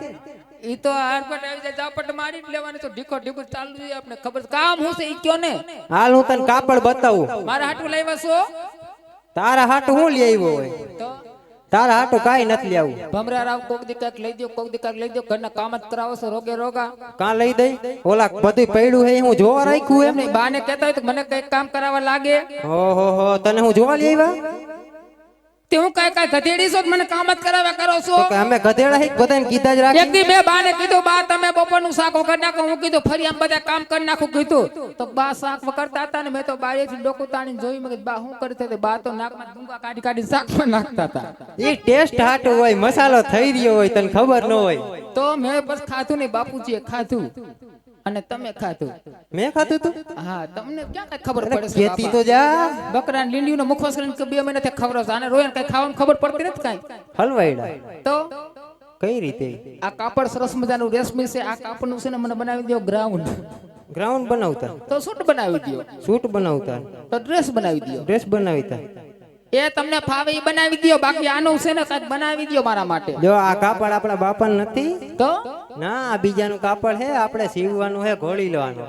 ઈ તો આરપટ આવી જાય ઝાપટ મારી જ લેવાની તો ઢીકો ઢીકો ચાલુ છે આપણે ખબર છે. કામ હું છે ઈ કયો ને હાલ હું તને કાપડ બતાવું મારા હાટુ લાવ્યા છો તારા હાટું હું લઈ આવ્યો હોય તો તારા હાટું કાઈ નથી લેવું ભમરા રાવ કોક દી કાંઈક લઈ દો કોક દી કાંઈક લઈ દો ઘરના કામ જ કરાવો છો રોગે રોગા કાં લઈ દઈ ઓલા બધું પડ્યું હે હું જોવા રાખ્યું એમ નહીં બાને કહેતા હોય તો મને કઈક કામ કરાવવા લાગે ઓહો તને હું જોવા લઈ આવ્યા તે હું કઈ કઈ ગધેડી છો તો મને કામ જ કરાવ્યા કરો છો તો કે અમે ગધેડા હી બધાને કીધા જ એક રાખી દી મેં બાને કીધું બા તમે બપોરનું શાક વગર નાખો હું કીધું ફરી આમ બધા કામ કરી નાખું કીધું તો બા શાક વગરતા હતા ને મેં તો બારીથી ડોકું તાણીને જોયું મેં કીધું બા શું કરતા હતા બા તો નાકમાં ડુંગા કાઢી કાઢી શાકમાં નાખતા હતા એ ટેસ્ટ હાટું હોય મસાલો થઈ રહ્યો હોય તને ખબર ન હોય તો મેં બસ ખાધું નહીં બાપુજીએ ખાધું અને તમે ખાધું મેં ખાધું તું હા તમને ક્યાં કઈ ખબર પડે છે ખેતી તો જા બકરા લીંડીયું ને મુખવાસ કરીને 2 મહિનાથી ખવડાવશે આને રોયન કઈ ખાવાનું ખબર પડતી નથી કાઈ હલવાઈડા તો કઈ રીતે આ કાપડ સરસ મજાનું રેશમી છે આ કાપડનું છે ને મને બનાવી દો ગ્રાઉન્ડ ગ્રાઉન્ડ બનાવતા તો સૂટ બનાવી દો સૂટ બનાવતા તો ડ્રેસ બનાવી દો ડ્રેસ બનાવતા એ તમને ફાવે એ બનાવી દો બાકી આનું છે ને કઈક બનાવી દો મારા માટે જો આ કાપડ આપણા બાપા નથી તો ના આ બીજાનું કાપડ હે આપણે સીવવાનું હે ઘોડી લેવાનું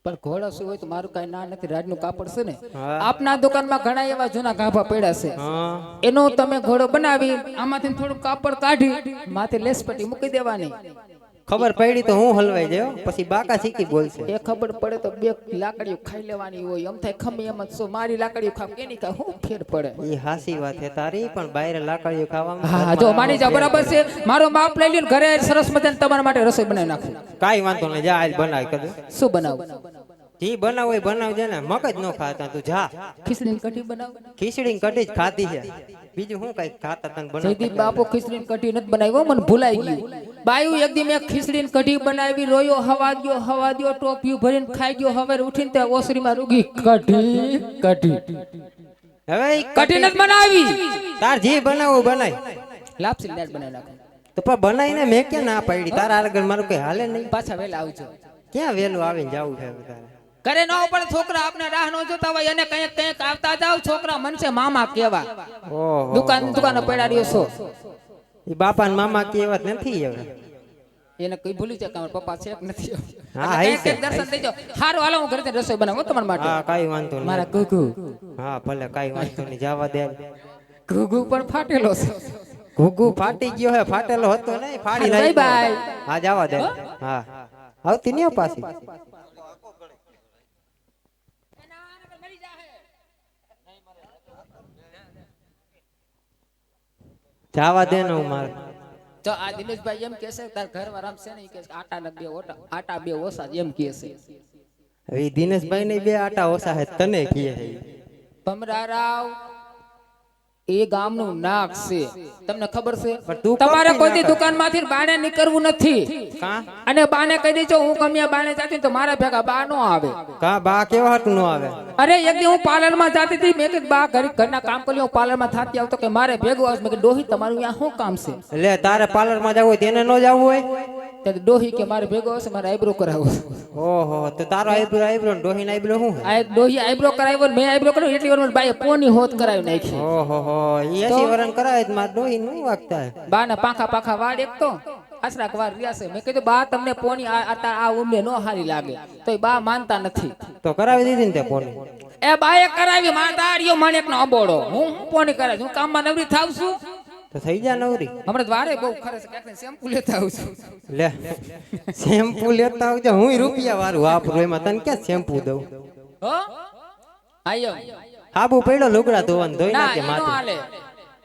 પણ ઘોડો શું હોય તો મારું કઈ ના નથી રાજનું કાપડ છે ને હા. આપના દુકાનમાં ઘણા એવા જૂના ગાભા પડ્યા છે હા એનો તમે ઘોડો બનાવી આમાંથી થોડું કાપડ કાઢી માથે લેસપટ્ટી મૂકી દેવાની ખબર પડી તો હું હલવાઈ ગયો પછી બાકા શીખી બોલશે એ ખબર પડે તો 2 લાકડીઓ ખાઈ લેવાની હોય એમ થાય ખમી એમ જ સો મારી લાકડીઓ ખાવ કેની કા હું ફેર પડે એ હાસી વાત હે તારી પણ બહાર લાકડીઓ ખાવામાં હા જો માની જાવ બરાબર છે મારો માપ લઈ લ્યો ને ઘરે સરસ મજાની તમારા માટે રસોઈ બનાવી નાખું કાઈ વાંધો નહીં જા આજ બનાવી કદે શું બનાવું જી બનાવ હોય બનાવજે ને મગજ નો ખાતા તું જા ખીચડીની કઢી બનાવું ખીચડી કઢી જ ખાધી છે બીજું હું કઈ ખાતા તને બનાવ જયદીપ બાપુ ખીચડીની કઢી નથી બનાવી હો, મને ભૂલાઈ ગયું બાયું એક દી મેં ખીચડીની કઢી બનાવી રોયો હવા દ્યો ટોપિયું ભરીને ખાઈ ગયો હવે ઉઠીને તે ઓસરીમાં રૂગી કઢી હવે ઈ કઢી નથી બનાવી તાર જી બનાવું બનાય લાપસી લેટ બનાવી નાખો તો પણ બનાવીને મેં ક્યાં ના પાડી તારા આગળ મારું કઈ હાલે નહીં પાછા વેલા આવજો ક્યાં વેલું આવીને જાવું છે તારે ઘરે ન પડે છોકરા આપણે રાહ ન જોતા હોય અને કંઈક આવતા જાવ છોકરા મનસે મામા કેવા ઓહો દુકાને પડ્યા રહ્યો છો ઈ બાપા ને મામા કે વાત નથી હવે એને કઈ ભૂલી જાય કે અમારા પપ્પા છે કે નથી હા, એટલે હશે, કંઈક દર્શન થઈ જાવ હારું હાલો હું ઘરેથી રસોઈ બનાવું તમારા માટે હા કાઈ વાંધો નહીં મારા કુકુ હા ભલે કાઈ વાંધો નહીં જવા દે ઘુઘુ પણ ફાટેલો છે ઘુઘુ ફાટી ગયો હે ફાટેલો હતો નહીં ફાડી બાય નાખ્યો બાય હા જવા દે હા આવતી નહીં હો પાછી જવા દે ને હું મારે તો આ દિનેશભાઈ એમ કહેશે તાર ઘર વાળા છે ને ઈ કહે છે, આટા બે ઓછા એમ કહે છે હવે દિનેશભાઈ ને બે આટા ઓછા હે તને કીએ છે ભમરારાવ એ ગામનું નાક છે તમને ખબર છે પણ તું તમારે કપટી કોઈ ના કર. દુકાનમાંથી બાને નીકળવું નથી કા અને બાને કહી દેજો હું કમિયા બાને જાતી તો મારા ભેગા બા નો આવે કા બા કેવા હાટું નો આવે અરે એક દી હું પાર્લર માં જાતી હતી મેં કીધું બા ઘરના કામ કરી હું પાર્લર માં થાતી આવતો કે મારે ભેગું આવે મેં કીધું ડોહી તમારું અહીંયા શું કામ છે એટલે તારે પાર્લર માં જવું હોય તેને નો જવું હોય ત્યારે ડોહી કે મારે ભેગો આવશે મારે આઈબ્રો કરાવવો ઓહો તો તારો આઈબ્રો ડોહી ના આઈબ્રો શું આ એક ડોહી આઈબ્રો કરાવ્યો ને મેં આઈબ્રો કરાવ્યો એટલી વાર બાઈએ પોની હોત કરાવી નાખી ઓહો હો ઈ 80 વરન કરાય તો માર ડોહી નું વાગતા હે બાને પાખા વાળ એક તો આશરા વાર રહ્યા છે મેં કીધું બા તમને પોની આ ઉંમરે નો હારી લાગે તો એ બા માનતા નથી તો કરાવી દીધી ને તે પોની એ બાએ કરાવી મારા દાડિયો મને એકનો અબોડો હું પોની કરાવી હું કામમાં નવરી થાવ છું તો થઈ જા નવરી. હમણાં વારે બહુ ખરે છે, ક્યાંક શેમ્પુ લેતા આવું છું. લે શેમ્પુ લેતા આવજો, હું રૂપિયા વાળું વાપરું, એમાં તને ક્યાં શેમ્પુ દઉં? હો આયો આબુ પડ્યો લુગડા ધોવાનું, ધોઈ ના નાખજે એનો માથે. હાલે.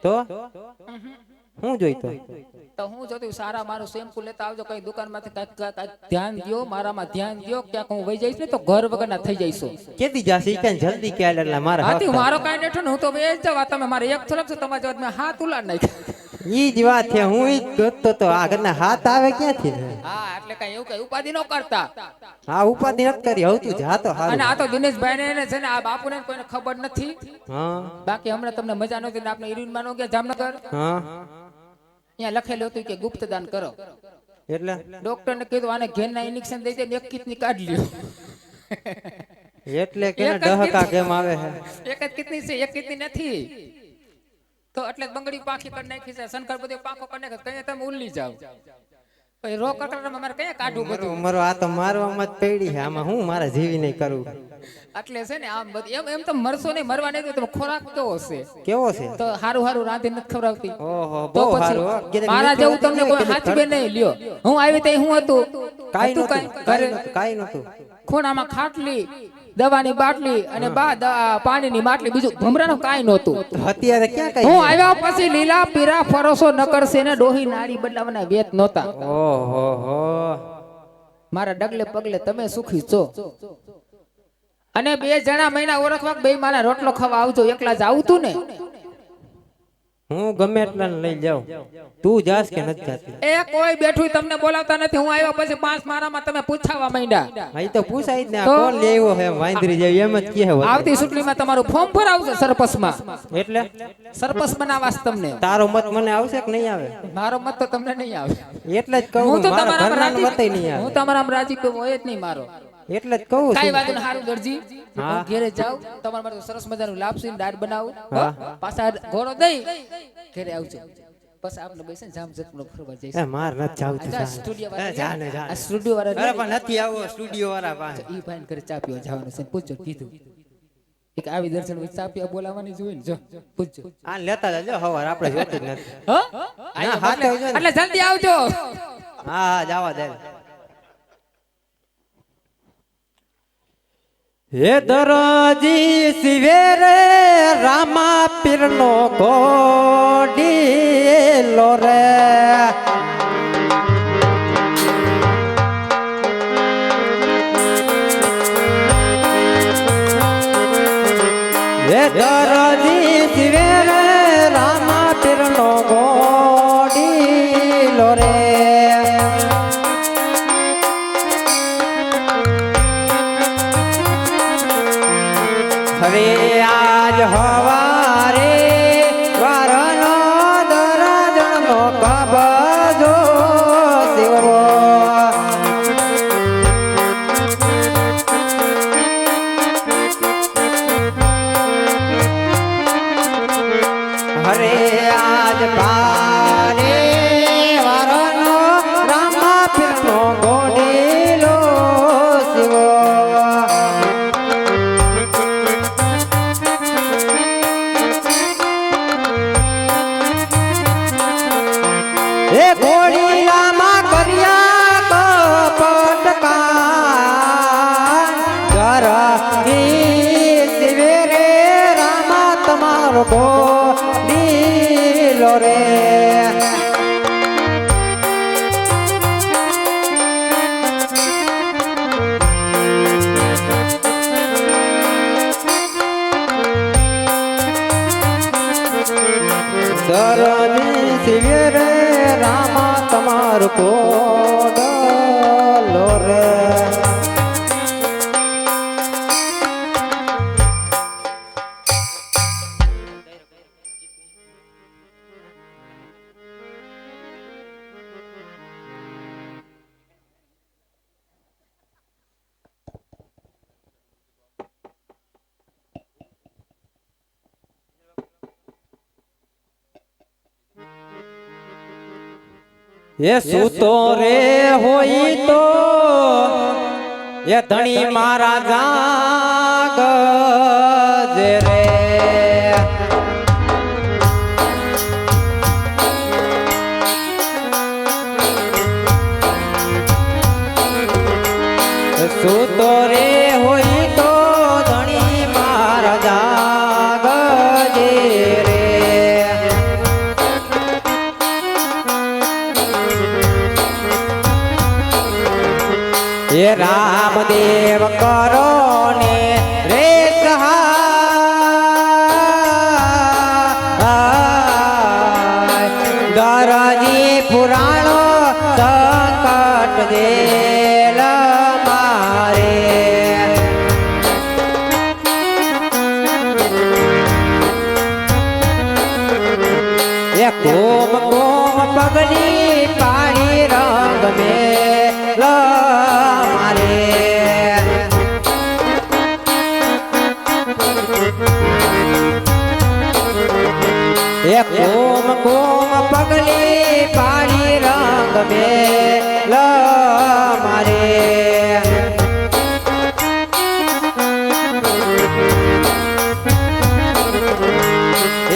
તો હું જોઈતો? તો હું જોતું સારા મારું શેમ્પુ લેતા આવજો, કઈ દુકાનમાંથી કાંઈક ધ્યાન દ્યો, મારામાં ધ્યાન દ્યો, ક્યાંક હું વહી જઈશ ને તો ઘર વગરના થઈ જઈશું. કેદી જાસી કે જલ્દી કે એટલે મારા હાથી હક. મારો કાંઈ બેઠો ને હું તો બે જ જવા, તમે મારે એક થોડક છો, તમારા જવાબ મેં હાથ ઉલાડ નાખ્યા. ઈ જ વાત છે, હું ઈ જ ગોતતો તો. આ ઘરના હાથ આવે ક્યાંથી? હા એટલે કઈ એવું કઈ ઉપાધિ ન કરતા. હા ઉપાધિ નથી કરી, હવે તું જા તો અને હારું. આ તો દિનેશભાઈ ને એને છે ને આ બાપુને કોઈને ખબર નથી. હા બાકી હમણાં તમને મજા નહોતી ને આપણે હિરોઈનમાં નો ગયા જામનગર, હા અહીંયા લખેલું હતું કે ગુપ્તદાન કરો. એટલે ડોક્ટર ને કીધું આને ઘેરના ઇન્જેક્શન દઈ દે ને એક કિડની કાઢ લ્યો. એટલે કે એક જ ડહકા કિડની. કેમ આવે છે? એક જ કિડની છે, એક કિડની નથી. તો એટલે જ બંગડી પાંખી કરી નાખી છે, શંકર બધો પાંખો કરી નાખે, કઈ તમે ઉલ્લી જાવ. પછી રો કટરમાં મારે કયા કાઢવું બધું. મારો આ તો મારવામાં જ પડી છે, આમાં હું મારા જીવી નહીં કરું. એટલે છે ને આમ બધું એમ એમ તો મરશો નહીં, મરવા નહીં, તો ખોરાક કેવો છે? કેવો છે? તો હારું હારું રાંધી નથી ખવડાવતી. ઓહો તો બહુ પછી સારું હો. ક્યારેક મારા નીકળો જેવું તમને કોઈ હાથ બે નહીં લ્યો. હું આવી તઈ હું હતું કાઈ હતું નતું, ઘરે કાઈ નતું. ખૂણામાં ખાટલી, દવાની બાટલી અને પાણીની માટલી, બીજું ભમરાનું કાઈ નહોતું. અત્યારે ક્યાં કઈ? હું આવ્યા પછી લીલા પીરા ફરસો ન કરશે ને ડોહી નારી બદલાવાના વેત નહોતા. ઓહો હો. મારા ડગલે પગલે તમે સુખી છો. અને 2 જણા મહિના ઓળખવા, 2 માના રોટલો ખાવા આવજો. એકલા જ આવતું ને. હું ગમે એટલા લઈ જાઉં. તું જાસ કે નથી જાતી? એ કોઈ બેઠું તમને બોલાવતા નથી. હું આવ્યા પછી 5 મારામાં તમે પૂછાવા માંડ્યા. અહીં તો પૂછાય જ ને, આ તો? કોણ લેવો હે વાંદરી જેવી, એમ જ કહે. આવતી ચૂંટણીમાં તમારું ફોર્મ ભરાવશે સરપંચમાં. એટલે સરપંચ બનાવાસ તમને. તારો મત મને આવશે કે નહીં આવે? મારો મત તો તમને નહીં આવે. એટલે જ કહું, હું તો મારા તમારામાં ઘરનાનો મતય રાજી, નહીં હું આવે. તમારામાં રાજી કોઈ હોય જ નહીં મારો. એટલે જ કહું કાઈ છું. વાંધો નહીં, હારું દરજી. હા. હું ઘરે જાઉં, તમારા માટે સરસ મજાનું લાપસી દાળ બનાવું. હા. પાછા ઘોડો દઈ ઘરે આવજો. બસ આપણે બેસીને જામજતનો ફરવા એ જઈશું. માર નથી જાવું તું. આ સ્ટુડિયો વાળા જા ને, જા આ ને. સ્ટુડિયો વાળા અરે પણ નથી આવો સ્ટુડિયો વાળા પાસે. ઈ ભાઈને ઘરે ચા પીવા જવાનું છે, પૂછજો કીધું. એક આવી દર્શન વચ્ચે ચા પીવા બોલાવવાની જોઈએ ને, જો પૂછજો. આ લેતા જાજો હવાર, આપણે જોતું જ નથી. હો? ના, હાથે આવજો ને. એટલે જલ્દી આવજો. હા હા જવા દે. હે દરજી શિવે રે રામા પીરનો કોડીલો રે. હે દરજી શિવે રે રામા પીરનો કોડીલો રે. હવે આજ હવારે વારનો દરાજણનો કબજો શિવો. હરે આજ પારે વારનો રામા પીરનો ગોડીલો શિવો. એ ઘોડીલામાં કર્યા કપટકાન જરતી શિવે રે રામા તમારો ઘોડીલો રે. દરજી શિવે રે રામા તમારો કોડલો રે. એ સૂતો રે હોય તો એ ધણી મારા જાગ રે. હે રામદેવ કરો ને રે સહાય દરજી પુરાણો સંકટ દેલ મારે એ કોમ કોમ પગલી પાણી રંગ મેલ મારે એ કોમ કોમ પગલી પાણી રંગ મેલ મારે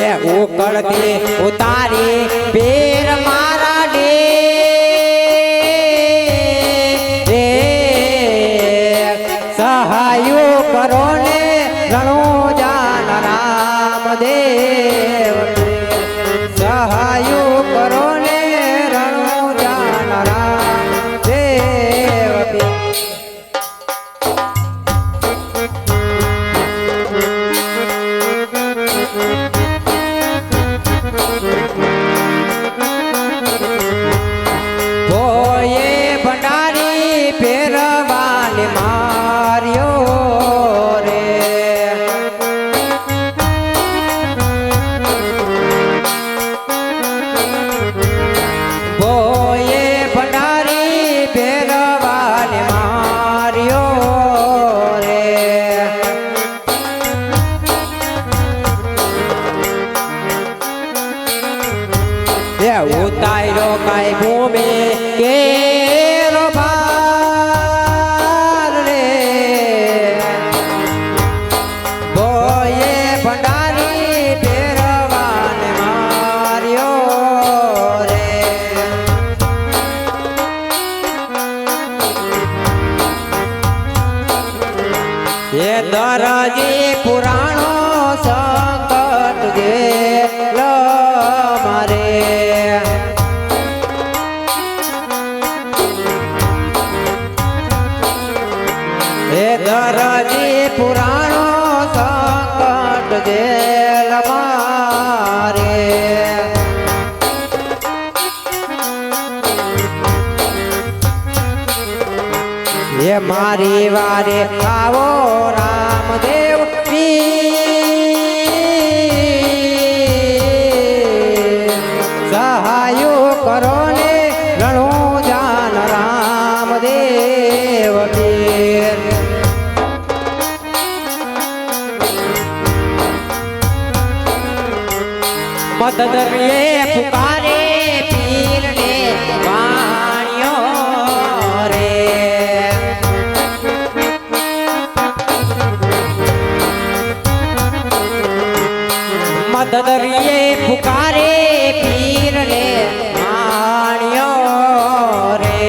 એ ઉકળતી ઉતારી પેર મારા ડે સહાયો કરો ને રણો જાન રામદેવ સહાયો કરો ને રણો જાન રામદેવ ભોયે ભંડારી ફેરવાને માર્યો રે ભોયે ભંડારી ફેરવાને માર્યો રે ઉતાર્યો કઈ ભૂમિ કેરો ભાર રે ભોયે ભંડારી ફેરવાને માર્યો રે એ દરજી પુરાણો સંકટ ગેલ મારે હે દરજી પુરાણો સંકટ જેલ મારે હે મારી વારે આવો રામદેવ સહાયો કરો ને રણો જાન રામદેવ પીર મદદ રે પુકારે પીર ને વાણ્યો રે મદદ રે પુકારે પીર ને વાણ્યો રે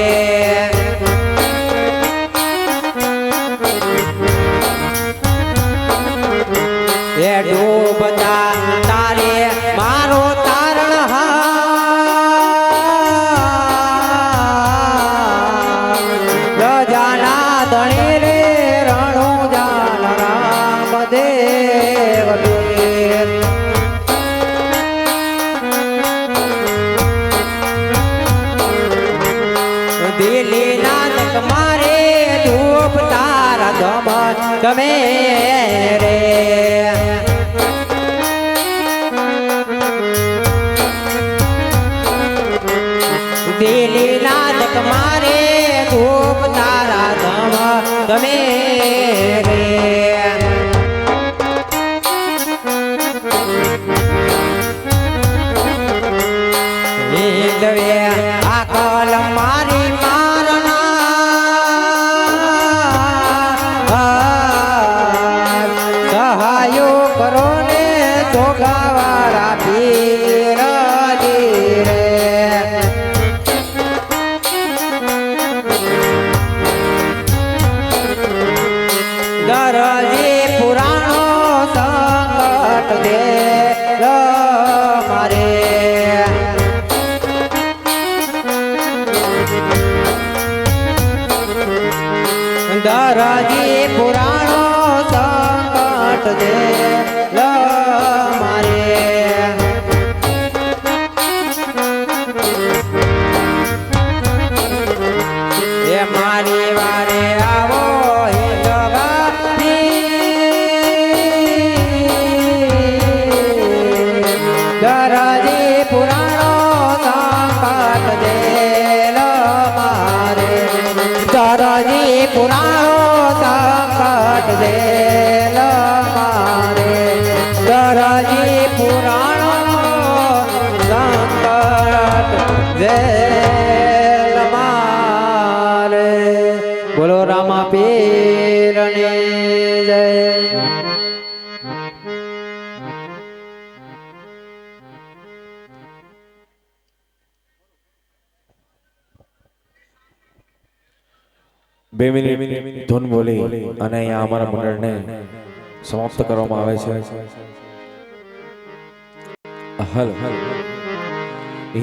એ ડૂબતા તારે મારો તારણ રજાના ધણી રે રણો જાન રામદેવ પીર દિલ્હી નાનક મારે ધૂપ તારા ધમન ગમે રે દિલ્હી નાનક મારે ધૂપ તારા ધમન ગમે રે નીલવે આકલ મારી મારના સહાયો કરો ને ચોગાવાળા પીરજી રે દરજી પુરાણો સંકટ દે મારે દરજી પુરાણો સંકટ દે મારે એ મારી વારે આવો હે દરજી પુરાણો સંકટ દે મારે દરજી પુરાણો સંકટ દે મારે દરજી પુરાણો સંકટ દે મારે બોલો રામા પીરને જય બે મિનિટ ધૂન બોલી અને અહીંયા અમારા મંડળને સમાપ્ત કરવામાં આવે છે. હલ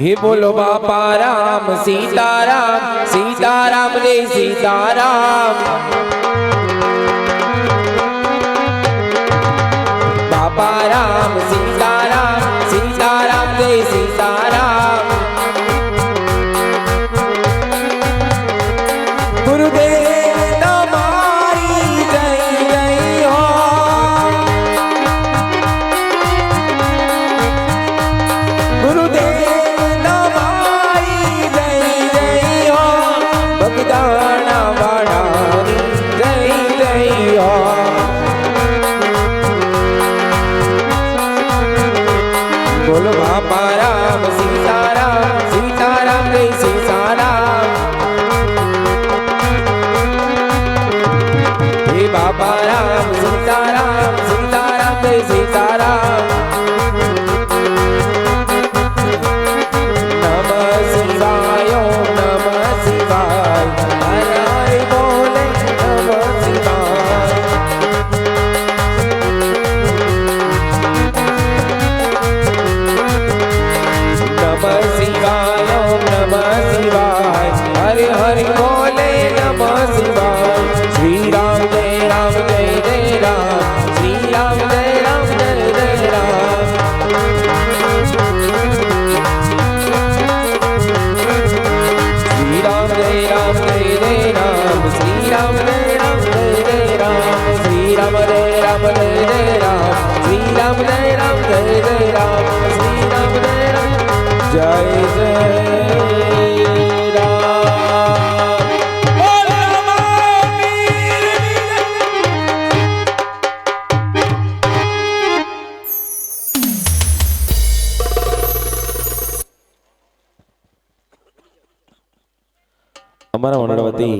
હે બોલો બાપા રામ સીતારામ સીતારામ રે સીતારામ બાપા રામ સીતારામ સીતારામ રે સીતારામ ગુરુદેવ તમારી જય જય હો ગુરુદેવ તમારી જય જય હો ભગદાણા વાળાની જય જય હો બોલો બાપા રામ સીતારામ સીતારામ રે સીતારામ હે બાપા રામ સીતારામ સીતારામ રે સીતારામ નમઃ શિવાય નમઃ શિવાય હર હર બોલે નમઃ શિવાય નમઃ શિવાય નમઃ શિવાય હર હર બોલે નમઃ શિવાય શ્રી રામ જય રામ જય જય રામ શ્રી રામ જય રામ જય જય રામ શ્રી રામ જય રામ જય જય રામ શ્રી રામ જય રામ જય જય રામ શ્રી રામ જય રામ જય જય રામ શ્રી રામ જય રામ જય જય રામ શ્રી રામ જય રામ જય જય રામ બોલ રામા પીરની જય. અમારા મંડળ વતી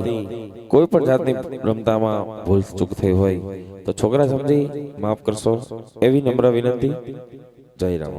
કોઈ પણ જાતની રમતામાં ભૂલ ચૂક થઈ હોય તો છોકરા સમજી માફ કરશો એવી નમ્ર વિનંતી. જય રામ.